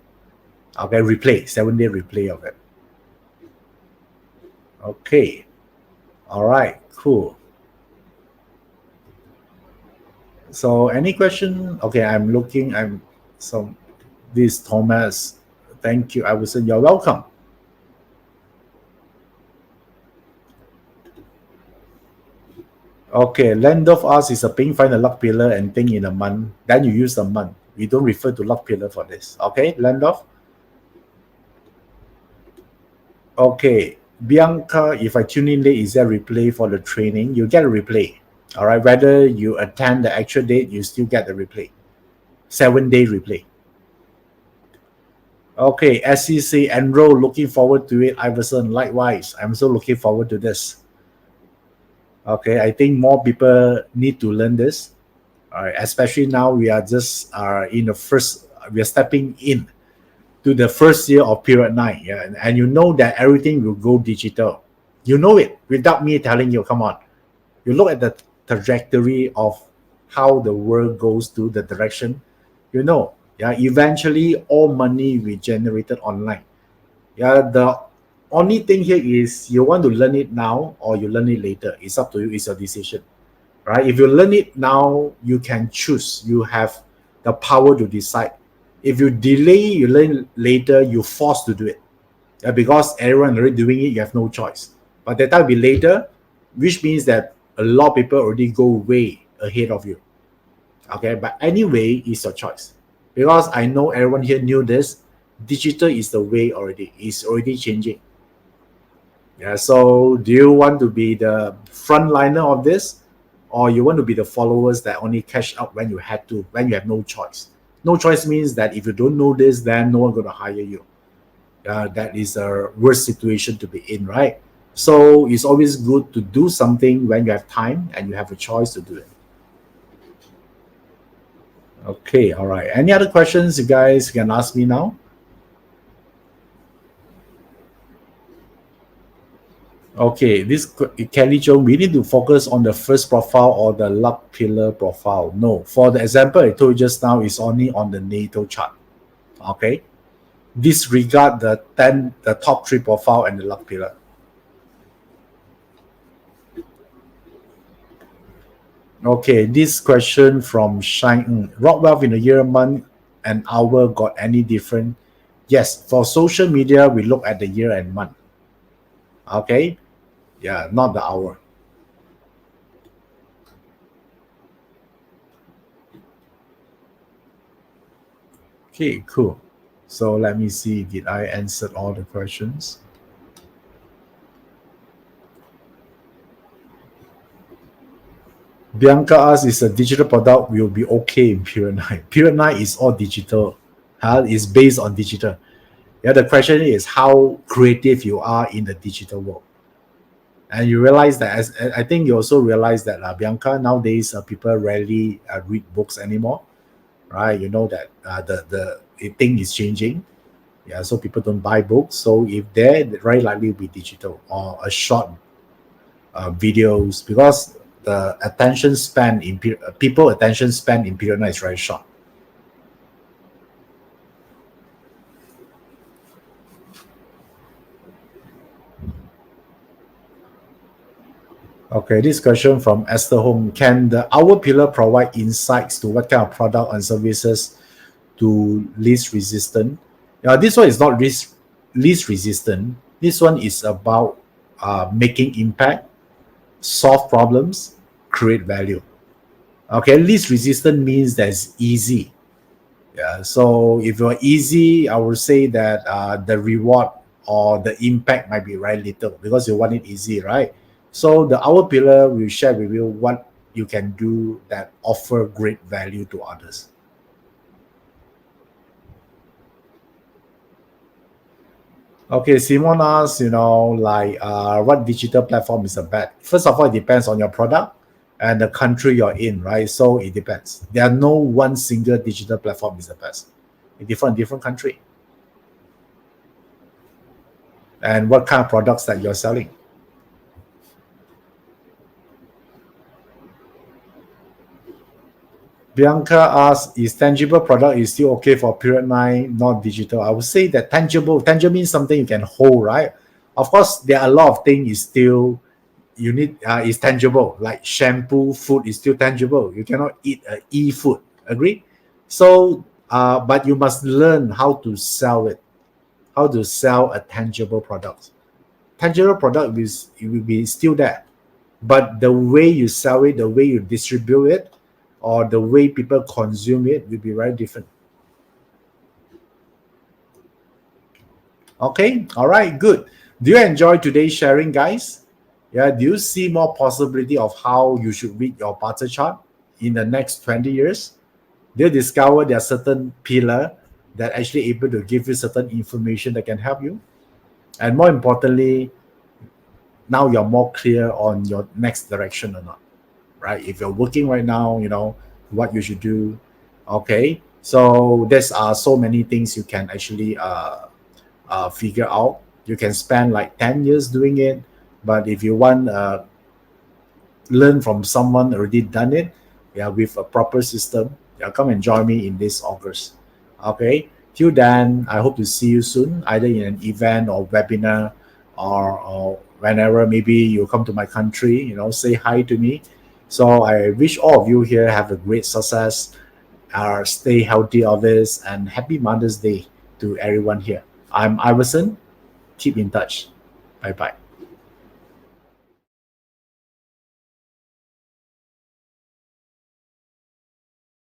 A: Okay, 7-day replay of it. Okay, all right, cool. So any question? Okay, this Thomas. Thank you, Iverson. You're welcome. Okay, Landorf asks, is a paying find a luck pillar and thing in a month, then you use the month. We don't refer to luck pillar for this. Okay, Landorf? Okay, Bianca, if I tune in late, is there a replay for the training? You get a replay. All right, whether you attend the actual date, you still get the replay. 7-day replay. Okay, SEC enroll, looking forward to it. Iverson, likewise, I'm so looking forward to this. Okay, I think more people need to learn this. All right, especially now we are just in the first, we are stepping in to the first year of period 9. Yeah, and you know that everything will go digital. You know it without me telling you. Come on, you look at the trajectory of how the world goes to the direction. You know, yeah, eventually all money we generated online. Yeah, the only thing here is you want to learn it now or you learn it later. It's up to you. It's your decision, right? If you learn it now, you can choose. You have the power to decide. If you delay, you learn later, you're forced to do it. Yeah, because everyone already doing it, you have no choice. But that time will be later, which means that a lot of people already go way ahead of you. Okay, but anyway, it's your choice. Because I know everyone here knew this. Digital is the way already. It's already changing. Yeah. So do you want to be the frontliner of this, or you want to be the followers that only cash out when you had to, when you have no choice? No choice means that if you don't know this, then no one going to hire you. That is a worst situation to be in, right? So it's always good to do something when you have time and you have a choice to do it. Okay, all right. Any other questions you guys can ask me now? Okay, this Kelly Joe, we need to focus on the first profile or the luck pillar profile. No, for the example I told you just now, is only on the natal chart. Okay, disregard the top 3 profile and the luck pillar. Okay, this question from Shine. Rock wealth in a year, month, and hour got any different? Yes, for social media, we look at the year and month. Okay, yeah, not the hour. Okay, cool. So let me see, did I answer all the questions? Bianca asks, is a digital product will be okay in period 9? Period 9 is all digital. It's based on digital. Yeah, the question is how creative you are in the digital world. And you realize that, as I think you also realize that, Bianca, nowadays people rarely read books anymore, right? You know that the thing is changing. Yeah, so people don't buy books. So if they're very likely will be digital or a short videos, because the attention span in people attention span in period 9 is very short. Okay, this question from Esther Hong. Can the hour pillar provide insights to what kind of product and services to least resistant? This one is not least resistant. This one is about making impact, solve problems, create value. Okay, least resistant means that's easy. Yeah, so if you're easy, I would say that the reward or the impact might be very little because you want it easy, right? So the hour pillar will share with you what you can do that offer great value to others. Okay, Simon asks, what digital platform is the best? First of all, it depends on your product and the country you're in, right? So it depends. There are no one single digital platform is the best. It different country. And what kind of products that you're selling. Bianca asks, is tangible product is still okay for period 9, not digital? I would say that tangible means something you can hold, right? Of course, there are a lot of things is still you need is tangible, like shampoo, food is still tangible. You cannot eat e-food, agree? So, but you must learn how to sell it, how to sell a tangible product. Tangible product it will be still there. but the way you sell it, the way you distribute it, or the way people consume it will be very different. Okay, all right, good. Do you enjoy today's sharing, guys? Yeah, do you see more possibility of how you should read your barter chart in the next 20 years? Do you discover there are certain pillar that actually able to give you certain information that can help you? And more importantly, now you're more clear on your next direction or not, right? If you're working right now, you know what you should do. Okay, so there's so many things you can actually figure out. You can spend like 10 years doing it, but if you want learn from someone already done it, yeah, with a proper system, yeah, come and join me in this August. Okay, till then, I hope to see you soon, either in an event or webinar, or whenever maybe you come to my country, you know, say hi to me. So I wish all of you here have a great success, stay healthy always, and happy Mother's Day to everyone here. I'm Iverson. Keep in touch. Bye bye.